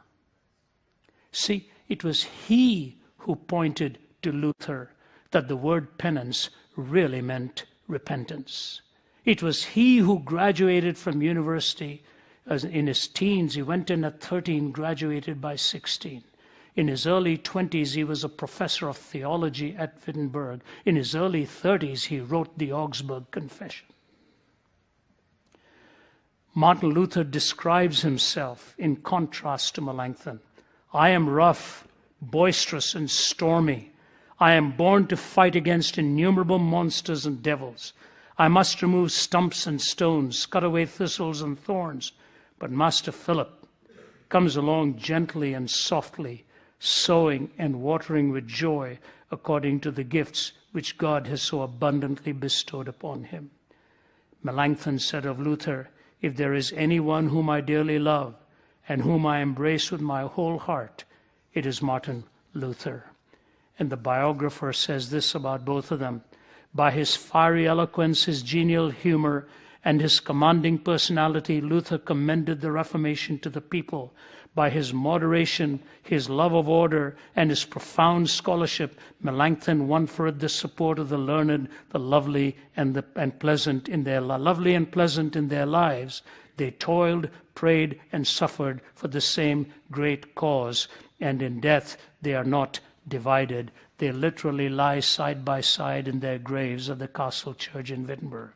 See, it was he who pointed to Luther that the word penance really meant repentance. It was he who graduated from university in his teens. He went in at 13, graduated by 16. In his early 20s, he was a professor of theology at Wittenberg. In his early 30s, he wrote the Augsburg Confession. Martin Luther describes himself in contrast to Melanchthon. I am rough, boisterous, and stormy. I am born to fight against innumerable monsters and devils. I must remove stumps and stones, cut away thistles and thorns. But Master Philip comes along gently and softly, sowing and watering with joy according to the gifts which God has so abundantly bestowed upon him. Melanchthon said of Luther, if there is anyone whom I dearly love and whom I embrace with my whole heart, it is Martin Luther. And the biographer says this about both of them. By his fiery eloquence, his genial humor, and his commanding personality, Luther commended the Reformation to the people. By his moderation, his love of order, and his profound scholarship, Melanchthon won for it the support of the learned, the lovely, and pleasant in their lives. They toiled, prayed, and suffered for the same great cause. And in death, they are not divided. They literally lie side by side in their graves at the Castle Church in Wittenberg.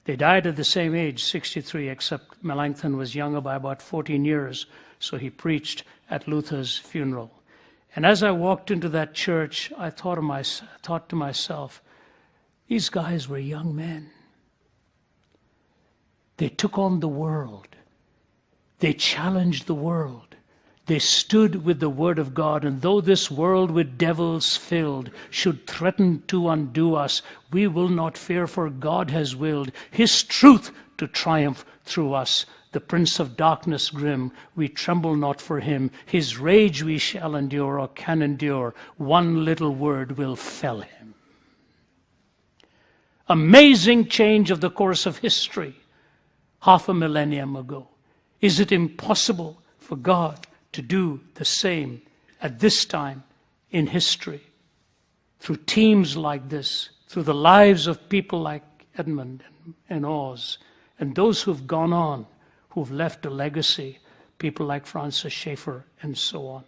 They died at the same age, 63, except Melanchthon was younger by about 14 years, so he preached at Luther's funeral. And as I walked into that church, I thought to myself, these guys were young men. They took on the world. They challenged the world. They stood with the word of God, and though this world with devils filled should threaten to undo us, we will not fear, for God has willed his truth to triumph through us. The prince of darkness grim, we tremble not for him. His rage we shall endure, or can endure. One little word will fell him. Amazing change of the course of history, half a millennium ago. Is it impossible for God to do the same at this time in history? Through teams like this, through the lives of people like Edmund and Oz, and those who've gone on, who've left a legacy, people like Francis Schaeffer and so on.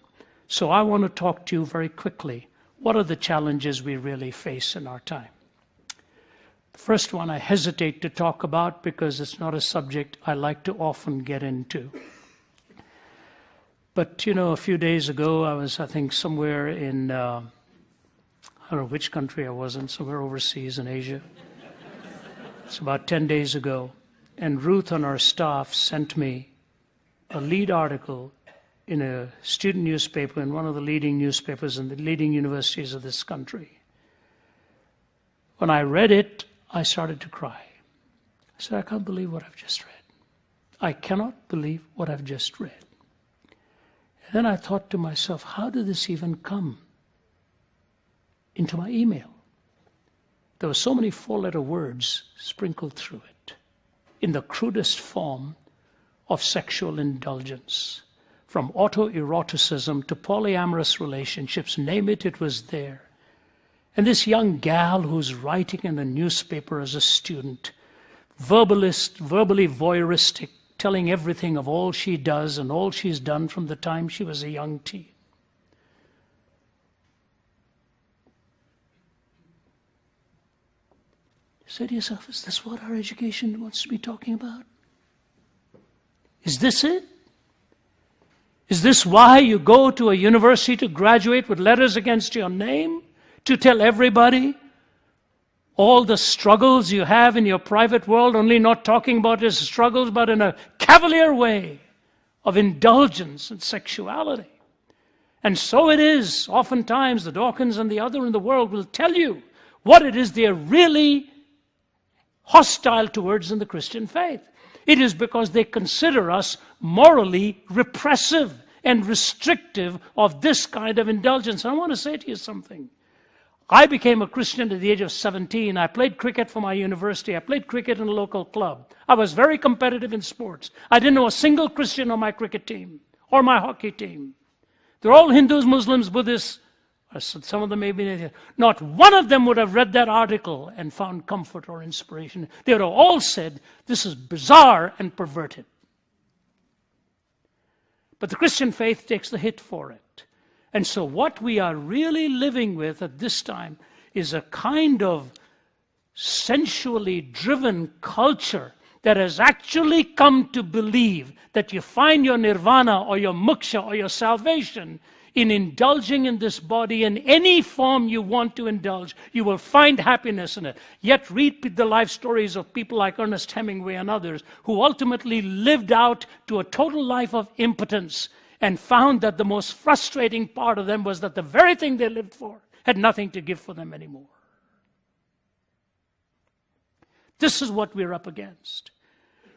So I want to talk to you very quickly. What are the challenges we really face in our time? The first one I hesitate to talk about because it's not a subject I like to often get into. But, a few days ago, I was, I think, somewhere in, I don't know which country I was in, somewhere overseas in Asia. It's about 10 days ago. And Ruth on our staff sent me a lead article in a student newspaper, in one of the leading newspapers in the leading universities of this country. When I read it, I started to cry. I said, I can't believe what I've just read. I cannot believe what I've just read. And then I thought to myself, how did this even come into my email? There were so many four-letter words sprinkled through it in the crudest form of sexual indulgence. From autoeroticism to polyamorous relationships, name it, it was there. And this young gal who's writing in a newspaper as a student, verbally voyeuristic, telling everything of all she does and all she's done from the time she was a young teen. Say to yourself, is this what our education wants to be talking about? Is this it? Is this why you go to a university to graduate with letters against your name? To tell everybody all the struggles you have in your private world, only not talking about his struggles, but in a cavalier way of indulgence and sexuality. And so it is, oftentimes, the Dawkins and the other in the world will tell you what it is they're really hostile towards in the Christian faith. It is because they consider us morally repressive and restrictive of this kind of indulgence. I want to say to you something. I became a Christian at the age of 17. I played cricket for my university. I played cricket in a local club. I was very competitive in sports. I didn't know a single Christian on my cricket team or my hockey team. They're all Hindus, Muslims, Buddhists. Some of them may be. Not one of them would have read that article and found comfort or inspiration. They would have all said, this is bizarre and perverted. But the Christian faith takes the hit for it. And so what we are really living with at this time is a kind of sensually driven culture that has actually come to believe that you find your nirvana or your moksha or your salvation in indulging in this body in any form you want to indulge. You will find happiness in it. Yet read the life stories of people like Ernest Hemingway and others who ultimately lived out to a total life of impotence and found that the most frustrating part of them was that the very thing they lived for had nothing to give for them anymore. This is what we're up against.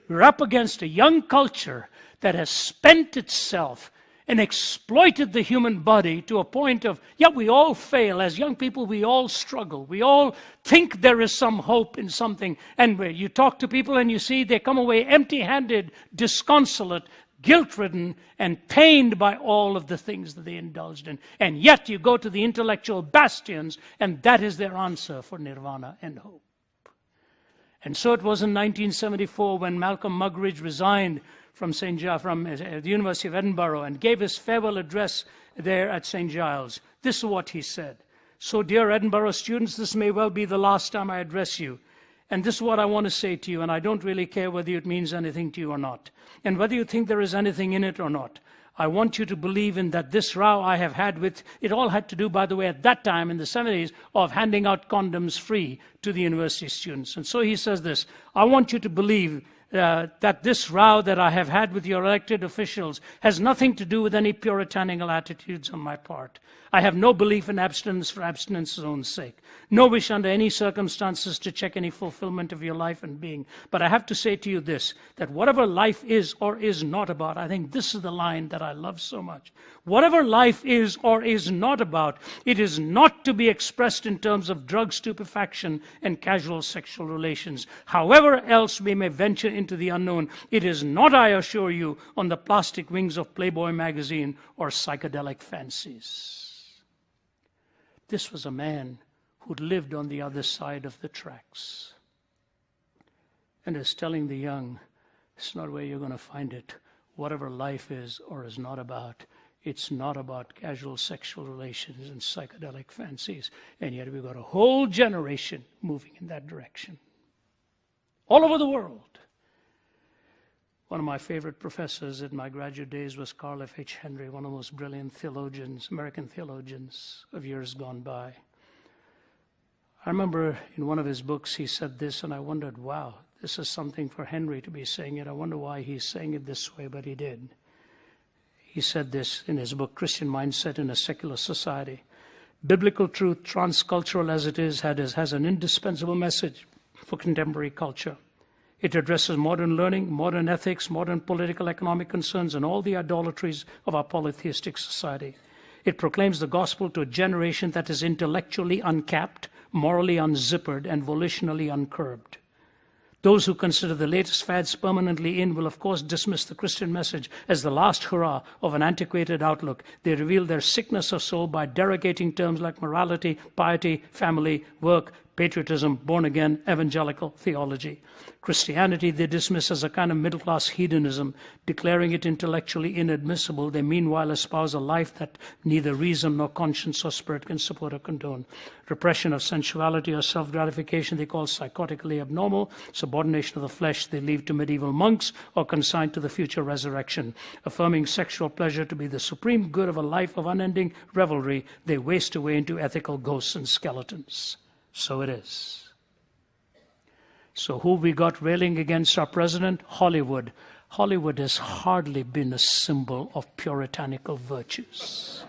We're up against a young culture that has spent itself and exploited the human body to a point of, we all fail. As young people, we all struggle. We all think there is some hope in something. And where you talk to people and you see they come away empty-handed, disconsolate, guilt-ridden, and pained by all of the things that they indulged in. And yet you go to the intellectual bastions, and that is their answer for nirvana and hope. And so it was in 1974 when Malcolm Muggeridge resigned from the University of Edinburgh and gave his farewell address there at St. Giles. This is what he said. So, dear Edinburgh students, this may well be the last time I address you. And this is what I want to say to you, and I don't really care whether it means anything to you or not, and whether you think there is anything in it or not. I want you to believe in that this row I have had with, it all had to do, by the way, at that time in the 70s, of handing out condoms free to the university students. And so he says this, I want you to believe that this row that I have had with your elected officials has nothing to do with any puritanical attitudes on my part. I have no belief in abstinence for abstinence's own sake. No wish under any circumstances to check any fulfillment of your life and being. But I have to say to you this, that whatever life is or is not about, I think this is the line that I love so much. Whatever life is or is not about, it is not to be expressed in terms of drug stupefaction and casual sexual relations. However else we may venture into the unknown, it is not, I assure you, on the plastic wings of Playboy magazine or psychedelic fancies. This was a man who'd lived on the other side of the tracks and is telling the young, it's not where you're going to find it. Whatever life is or is not about, It's not about casual sexual relations and psychedelic fancies. And yet we've got a whole generation moving in that direction. All over the world. One of my favorite professors in my graduate days was Carl F. H. Henry, one of the most brilliant theologians, American theologians of years gone by. I remember in one of his books he said this, and I wondered, wow, this is something for Henry to be saying it. I wonder why he's saying it this way, but he did. He said this in his book, Christian Mindset in a Secular Society. Biblical truth, transcultural as it is, has an indispensable message for contemporary culture. It addresses modern learning, modern ethics, modern political, economic concerns, and all the idolatries of our polytheistic society. It proclaims the gospel to a generation that is intellectually uncapped, morally unzippered, and volitionally uncurbed. Those who consider the latest fads permanently in will, of course, dismiss the Christian message as the last hurrah of an antiquated outlook. They reveal their sickness of soul by derogating terms like morality, piety, family, work, patriotism, born-again, evangelical theology. Christianity they dismiss as a kind of middle-class hedonism, declaring it intellectually inadmissible. They meanwhile espouse a life that neither reason nor conscience or spirit can support or condone. Repression of sensuality or self-gratification they call psychotically abnormal. Subordination of the flesh they leave to medieval monks or consigned to the future resurrection. Affirming sexual pleasure to be the supreme good of a life of unending revelry, they waste away into ethical ghosts and skeletons. So it is. So who we got railing against our president? Hollywood. Hollywood has hardly been a symbol of puritanical virtues.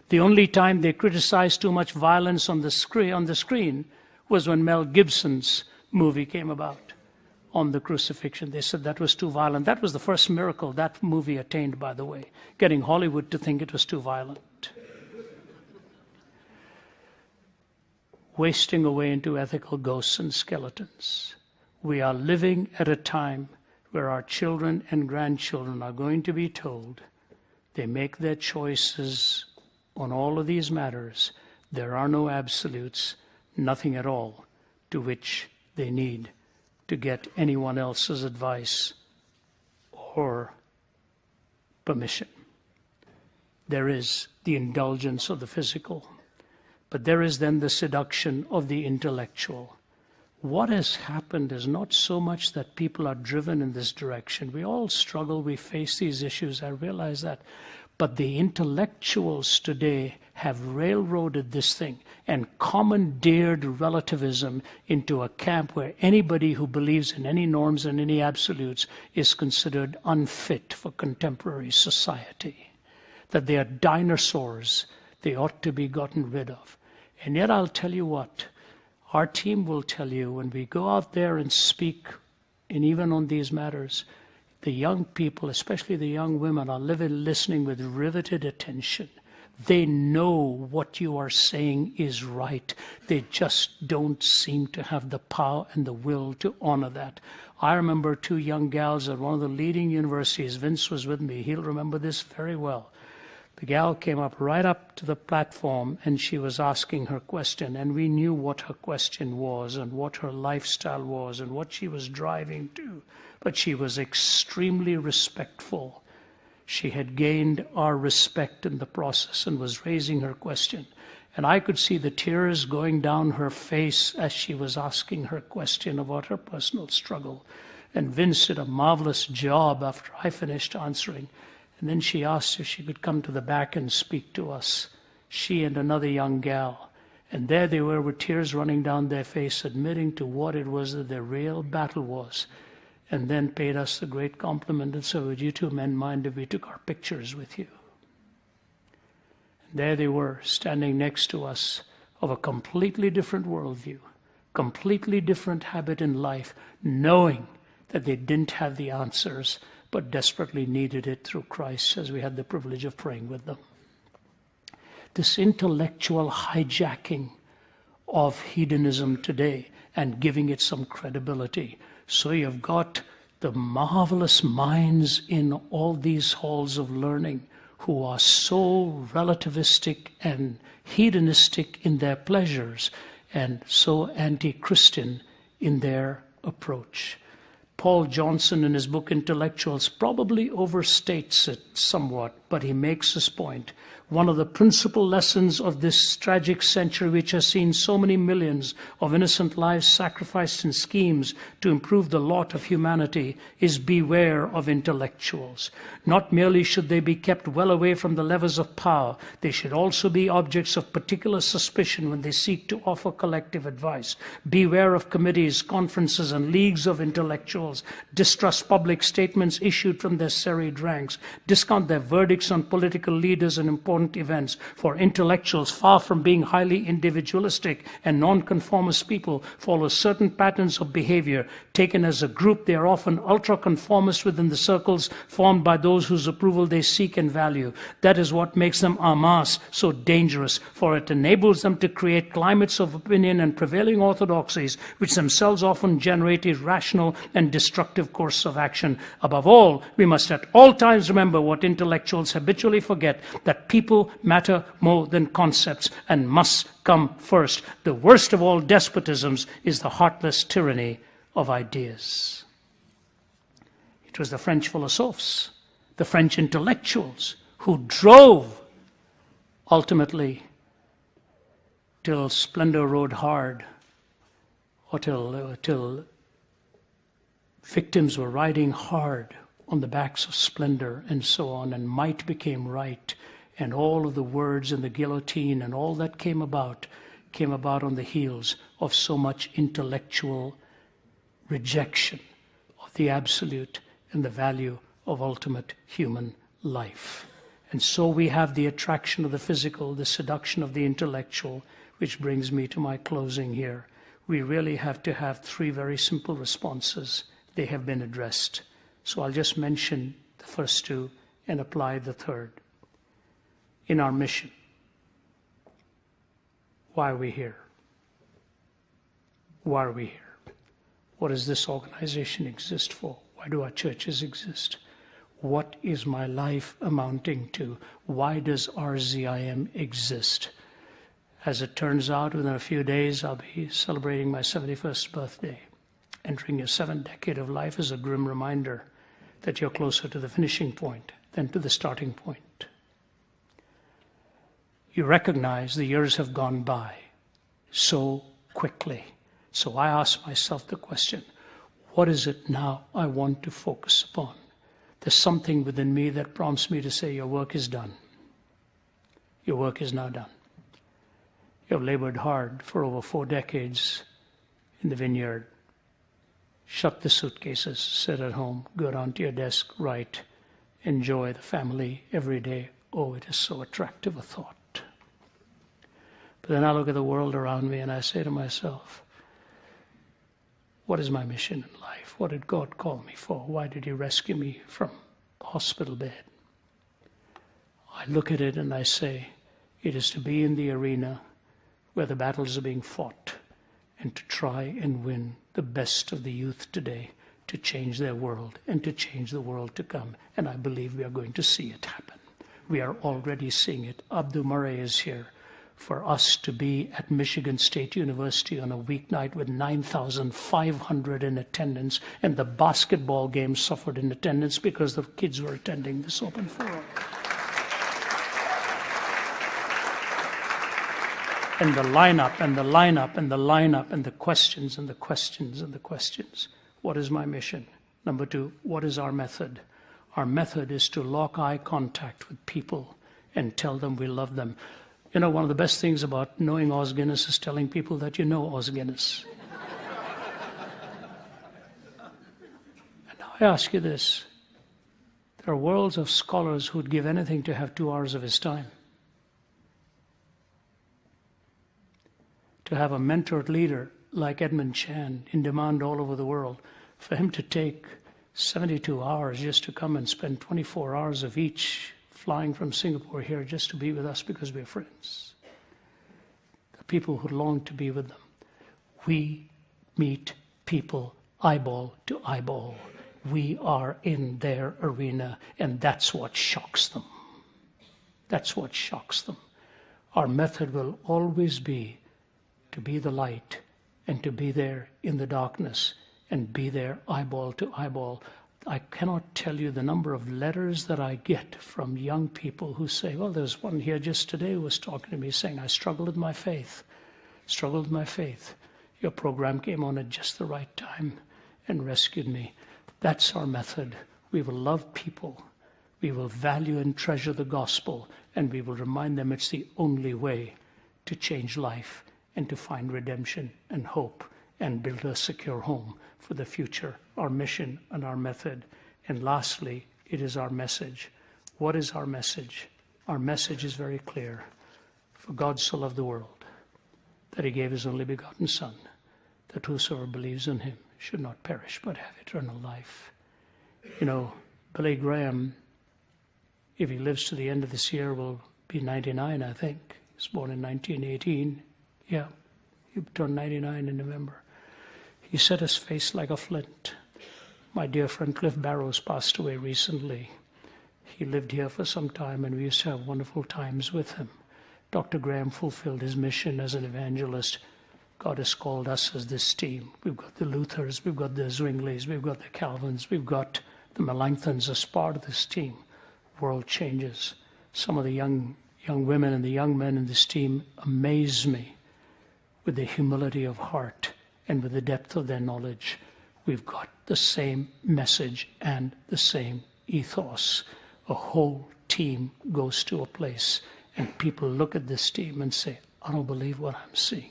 The only time they criticized too much violence on the screen was when Mel Gibson's movie came about on the crucifixion. They said that was too violent. That was the first miracle that movie attained, by the way, getting Hollywood to think it was too violent. Wasting away into ethical ghosts and skeletons. We are living at a time where our children and grandchildren are going to be told they make their choices on all of these matters. There are no absolutes, nothing at all to which they need to get anyone else's advice or permission. There is the indulgence of the physical. But there is then the seduction of the intellectual. What has happened is not so much that people are driven in this direction. We all struggle, we face these issues, I realize that. But the intellectuals today have railroaded this thing and commandeered relativism into a camp where anybody who believes in any norms and any absolutes is considered unfit for contemporary society. That they are dinosaurs. They ought to be gotten rid of. And yet I'll tell you what, our team will tell you when we go out there and speak, and even on these matters, the young people, especially the young women, are listening with riveted attention. They know what you are saying is right. They just don't seem to have the power and the will to honor that. I remember two young gals at one of the leading universities. Vince was with me. He'll remember this very well. The gal came up right up to the platform and she was asking her question, and we knew what her question was and what her lifestyle was and what she was driving to. But she was extremely respectful. She had gained our respect in the process and was raising her question. And I could see the tears going down her face as she was asking her question about her personal struggle. And Vince did a marvelous job after I finished answering. And then she asked if she could come to the back and speak to us, she and another young gal. And there they were with tears running down their face, admitting to what it was that their real battle was. And then paid us the great compliment and said, would you two men mind if we took our pictures with you? And there they were, standing next to us, of a completely different worldview, completely different habit in life, knowing that they didn't have the answers, but desperately needed it through Christ, as we had the privilege of praying with them. This intellectual hijacking of hedonism today and giving it some credibility. So you've got the marvelous minds in all these halls of learning who are so relativistic and hedonistic in their pleasures and so anti-Christian in their approach. Paul Johnson, in his book Intellectuals, probably overstates it somewhat but he makes this point. One of the principal lessons of this tragic century, which has seen so many millions of innocent lives sacrificed in schemes to improve the lot of humanity, is beware of intellectuals. Not merely should they be kept well away from the levers of power, they should also be objects of particular suspicion when they seek to offer collective advice. Beware of committees, conferences, and leagues of intellectuals. Distrust public statements issued from their serried ranks. Discount their verdicts on political leaders and important events, for intellectuals, far from being highly individualistic and nonconformist people, follow certain patterns of behavior. Taken as a group, they are often ultra-conformist within the circles formed by those whose approval they seek and value. That is what makes them en masse so dangerous, for it enables them to create climates of opinion and prevailing orthodoxies, which themselves often generate irrational and destructive course of action. Above all, we must at all times remember what intellectuals habitually forget, that people matter more than concepts and must come first. The worst of all despotisms is the heartless tyranny of ideas. It was the French philosophers, the French intellectuals, who drove ultimately till splendor rode hard, or till victims were riding hard on the backs of splendor and so on, and might became right, and all of the words and the guillotine and all that came about on the heels of so much intellectual rejection of the absolute and the value of ultimate human life. And so we have the attraction of the physical, the seduction of the intellectual, which brings me to my closing here. We really have to have three very simple responses. They have been addressed. So I'll just mention the first two and apply the third. In our mission, why are we here? Why are we here? What does this organization exist for? Why do our churches exist? What is my life amounting to? Why does RZIM exist? As it turns out, within a few days, I'll be celebrating my 71st birthday. Entering your 7th decade of life is a grim reminder that you're closer to the finishing point than to the starting point. You recognize the years have gone by so quickly. So I ask myself the question, what is it now I want to focus upon? There's something within me that prompts me to say, your work is done. Your work is now done. You have labored hard for over 4 decades in the vineyard. Shut the suitcases, sit at home, go down to your desk, write, enjoy the family every day. Oh, it is so attractive a thought. But then I look at the world around me and I say to myself, what is my mission in life? What did God call me for? Why did he rescue me from the hospital bed? I look at it and I say, it is to be in the arena where the battles are being fought and to try and win the best of the youth today to change their world and to change the world to come. And I believe we are going to see it happen. We are already seeing it. Abdul Murray is here. For us to be at Michigan State University on a weeknight with 9,500 in attendance, and the basketball game suffered in attendance because the kids were attending this open forum. And the lineup, and the lineup, and the lineup, and the questions, and the questions, and the questions. What is my mission? Number 2, what is our method? Our method is to lock eye contact with people and tell them we love them. You know, one of the best things about knowing Os Guinness is telling people that you know Os Guinness. And now I ask you this. There are worlds of scholars who'd give anything to have 2 hours of his time. To have a mentored leader like Edmund Chan, in demand all over the world, for him to take 72 hours just to come and spend 24 hours of each flying from Singapore here just to be with us because we're friends. The people who long to be with them. We meet people eyeball to eyeball. We are in their arena, and that's what shocks them. That's what shocks them. Our method will always be to be the light and to be there in the darkness and be there eyeball to eyeball. I cannot tell you the number of letters that I get from young people who say, well, there's one here just today who was talking to me saying, I struggled with my faith. Your program came on at just the right time and rescued me. That's our method. We will love people. We will value and treasure the gospel, and we will remind them it's the only way to change life and to find redemption and hope and build a secure home for the future. Our mission and our method. And lastly, it is our message. What is our message? Our message is very clear. For God so loved the world that he gave his only begotten Son, that whosoever believes in him should not perish but have eternal life. You know, Billy Graham, if he lives to the end of this year, will be 99, I think. He was born in 1918. Yeah, he turned 99 in November. He set his face like a flint. My dear friend Cliff Barrows passed away recently. He lived here for some time, and we used to have wonderful times with him. Dr. Graham fulfilled his mission as an evangelist. God has called us as this team. We've got the Luthers, we've got the Zwinglies, we've got the Calvins, we've got the Melanchthons as part of this team. World changes. Some of the young women and the young men in this team amaze me with the humility of heart and with the depth of their knowledge. We've got the same message and the same ethos. A whole team goes to a place, and people look at this team and say, I don't believe what I'm seeing.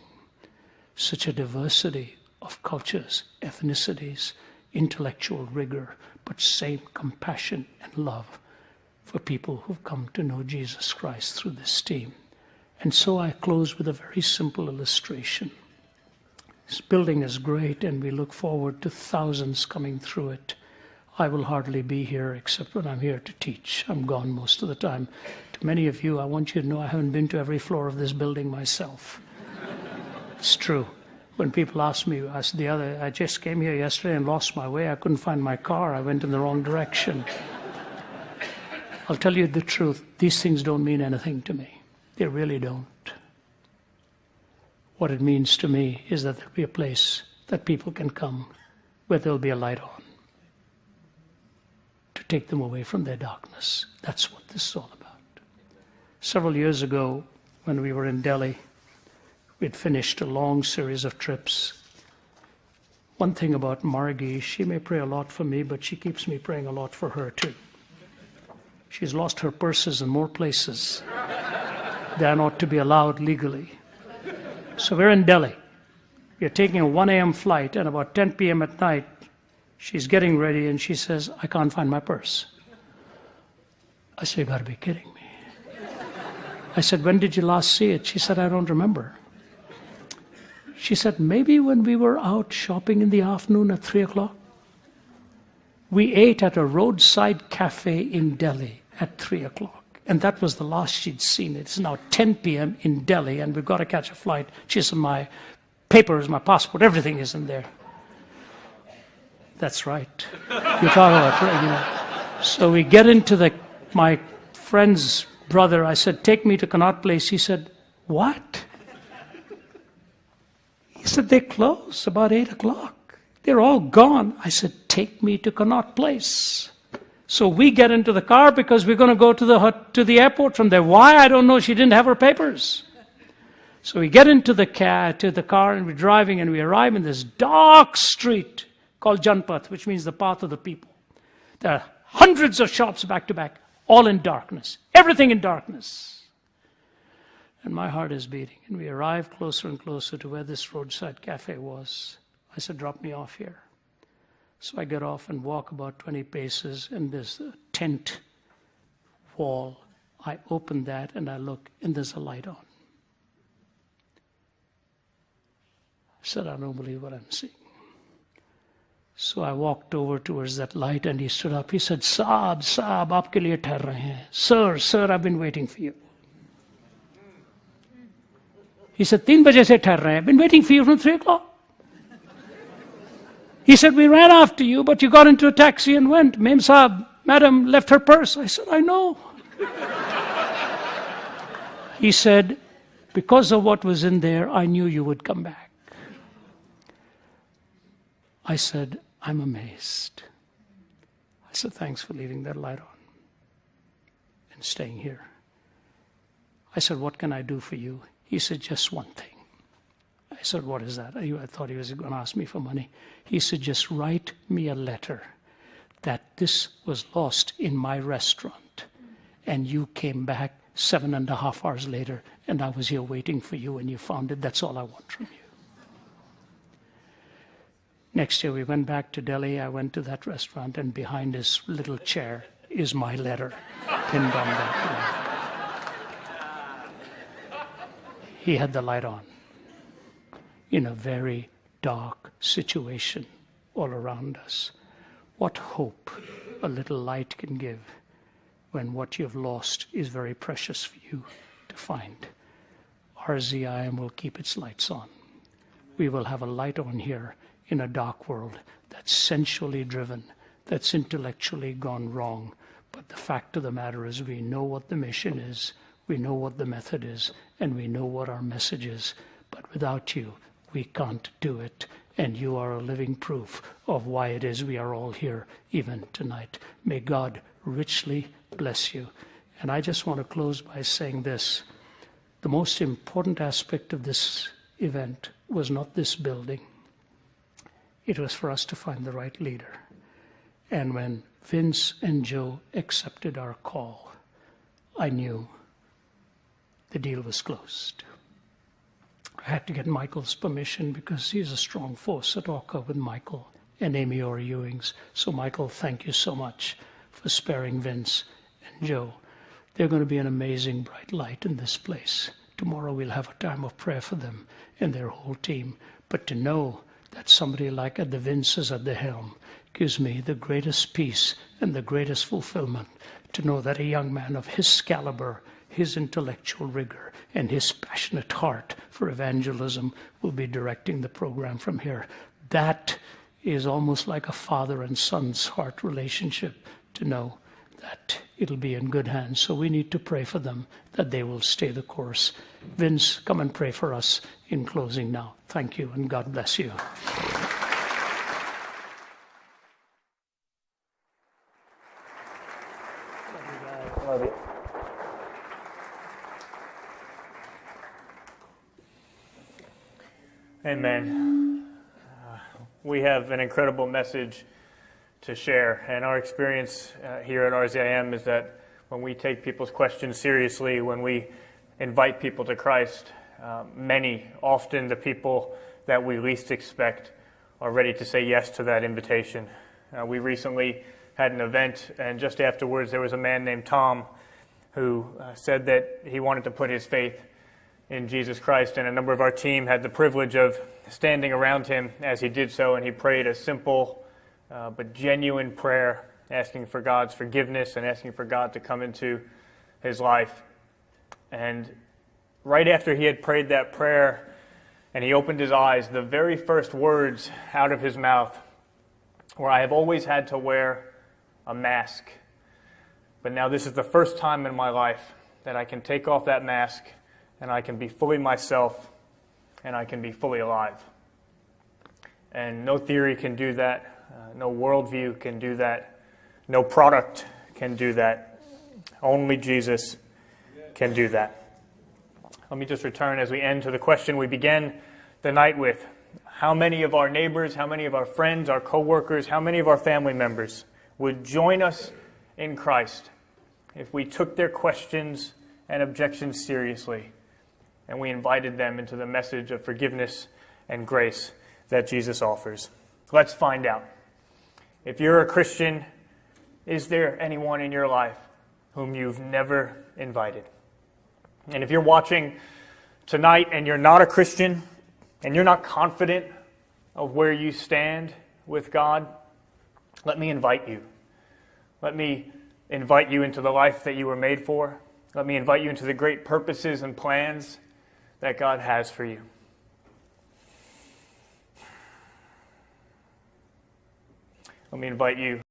Such a diversity of cultures, ethnicities, intellectual rigor, but same compassion and love for people who've come to know Jesus Christ through this team. And so I close with a very simple illustration. This building is great, and we look forward to thousands coming through it. I will hardly be here except when I'm here to teach. I'm gone most of the time. To many of you, I want you to know I haven't been to every floor of this building myself. It's true. When people ask me, I just came here yesterday and lost my way. I couldn't find my car. I went in the wrong direction. I'll tell you the truth. These things don't mean anything to me. They really don't. What it means to me is that there'll be a place that people can come where there'll be a light on to take them away from their darkness. That's what this is all about. Several years ago, when we were in Delhi, we'd finished a long series of trips. One thing about Margie, she may pray a lot for me, but she keeps me praying a lot for her too. She's lost her purses in more places than ought to be allowed legally. So we're in Delhi. We're taking a 1 a.m. flight, and about 10 p.m. at night, she's getting ready, and she says, I can't find my purse. I said, you got to be kidding me. I said, when did you last see it? She said, I don't remember. She said, maybe when we were out shopping in the afternoon at 3 o'clock. We ate at a roadside cafe in Delhi at 3 o'clock. And that was the last she'd seen it. It's now 10 p.m. in Delhi, and we've got to catch a flight. She said, my papers, my passport, everything is in there. That's right. You're talking about, So we get into my friend's brother. I said, take me to Connaught Place. He said, what? He said, they close about 8 o'clock. They're all gone. I said, take me to Connaught Place. So we get into the car because we're going to go to the airport from there. Why? I don't know. She didn't have her papers. So we get into the car and we're driving, and we arrive in this dark street called Janpath, which means the path of the people. There are hundreds of shops back to back, all in darkness. Everything in darkness. And my heart is beating. And we arrive closer and closer to where this roadside cafe was. I said, drop me off here. So I get off and walk about 20 paces, and there's a tent wall. I open that and I look, and there's a light on. I said, I don't believe what I'm seeing. So I walked over towards that light, and he stood up. He said, Saab, aapke liye thehar rahe hain. Sir, I've been waiting for you. He said, 3 baje se thehar rahe hain. I've been waiting for you from 3 o'clock. He said, we ran after you, but you got into a taxi and went. Mem Saab, madam left her purse. I said, I know. He said, because of what was in there, I knew you would come back. I said, I'm amazed. said, thanks for leaving that light on and staying here. I said, what can I do for you? He said, just one thing. I said, what is that? I thought he was going to ask me for money. He said, just write me a letter that this was lost in my restaurant, and you came back 7.5 hours later, and I was here waiting for you, and you found it. That's all I want from you. Next year, we went back to Delhi. I went to that restaurant, and behind his little chair is my letter pinned on that. He had the light on in a very dark situation all around us. What hope a little light can give when what you've lost is very precious for you to find. RZIM will keep its lights on. We will have a light on here in a dark world that's sensually driven, that's intellectually gone wrong. But the fact of the matter is we know what the mission is, we know what the method is, and we know what our message is. But without you, we can't do it. And you are a living proof of why it is we are all here even tonight. May God richly bless you. And I just want to close by saying this. The most important aspect of this event was not this building. It was for us to find the right leader. And when Vince and Joe accepted our call, I knew the deal was closed. I had to get Michael's permission because he's a strong force at Orca with Michael and Amy Orr Ewings. So Michael, thank you so much for sparing Vince and Joe. They're going to be an amazing bright light in this place. Tomorrow we'll have a time of prayer for them and their whole team. But to know that somebody like the Vince is at the helm gives me the greatest peace and the greatest fulfillment to know that a young man of his caliber, his intellectual rigor, and his passionate heart for evangelism will be directing the program from here. That is almost like a father and son's heart relationship, to know that it'll be in good hands. So we need to pray for them, that they will stay the course. Vince, come and pray for us in closing now. Thank you, and God bless you.
Love it. Amen. We have an incredible message to share, and our experience here at RZIM is that when we take people's questions seriously, when we invite people to Christ, often the people that we least expect are ready to say yes to that invitation. We recently had an event, and just afterwards there was a man named Tom who said that he wanted to put his faith in Jesus Christ, and a number of our team had the privilege of standing around him as he did so, and he prayed a simple but genuine prayer, asking for God's forgiveness and asking for God to come into his life. And right after he had prayed that prayer and he opened his eyes, the very first words out of his mouth were, "I have always had to wear a mask, but now this is the first time in my life that I can take off that mask and I can be fully myself and I can be fully alive." And no theory can do that. No worldview can do that. No product can do that. Only Jesus can do that. Let me just return as we end to the question we began the night with. How many of our neighbors, how many of our friends, our co-workers, how many of our family members would join us in Christ if we took their questions and objections seriously and we invited them into the message of forgiveness and grace that Jesus offers? Let's find out. If you're a Christian, is there anyone in your life whom you've never invited? And if you're watching tonight and you're not a Christian and you're not confident of where you stand with God, let me invite you. Let me invite you into the life that you were made for. Let me invite you into the great purposes and plans that God has for you. Let me invite you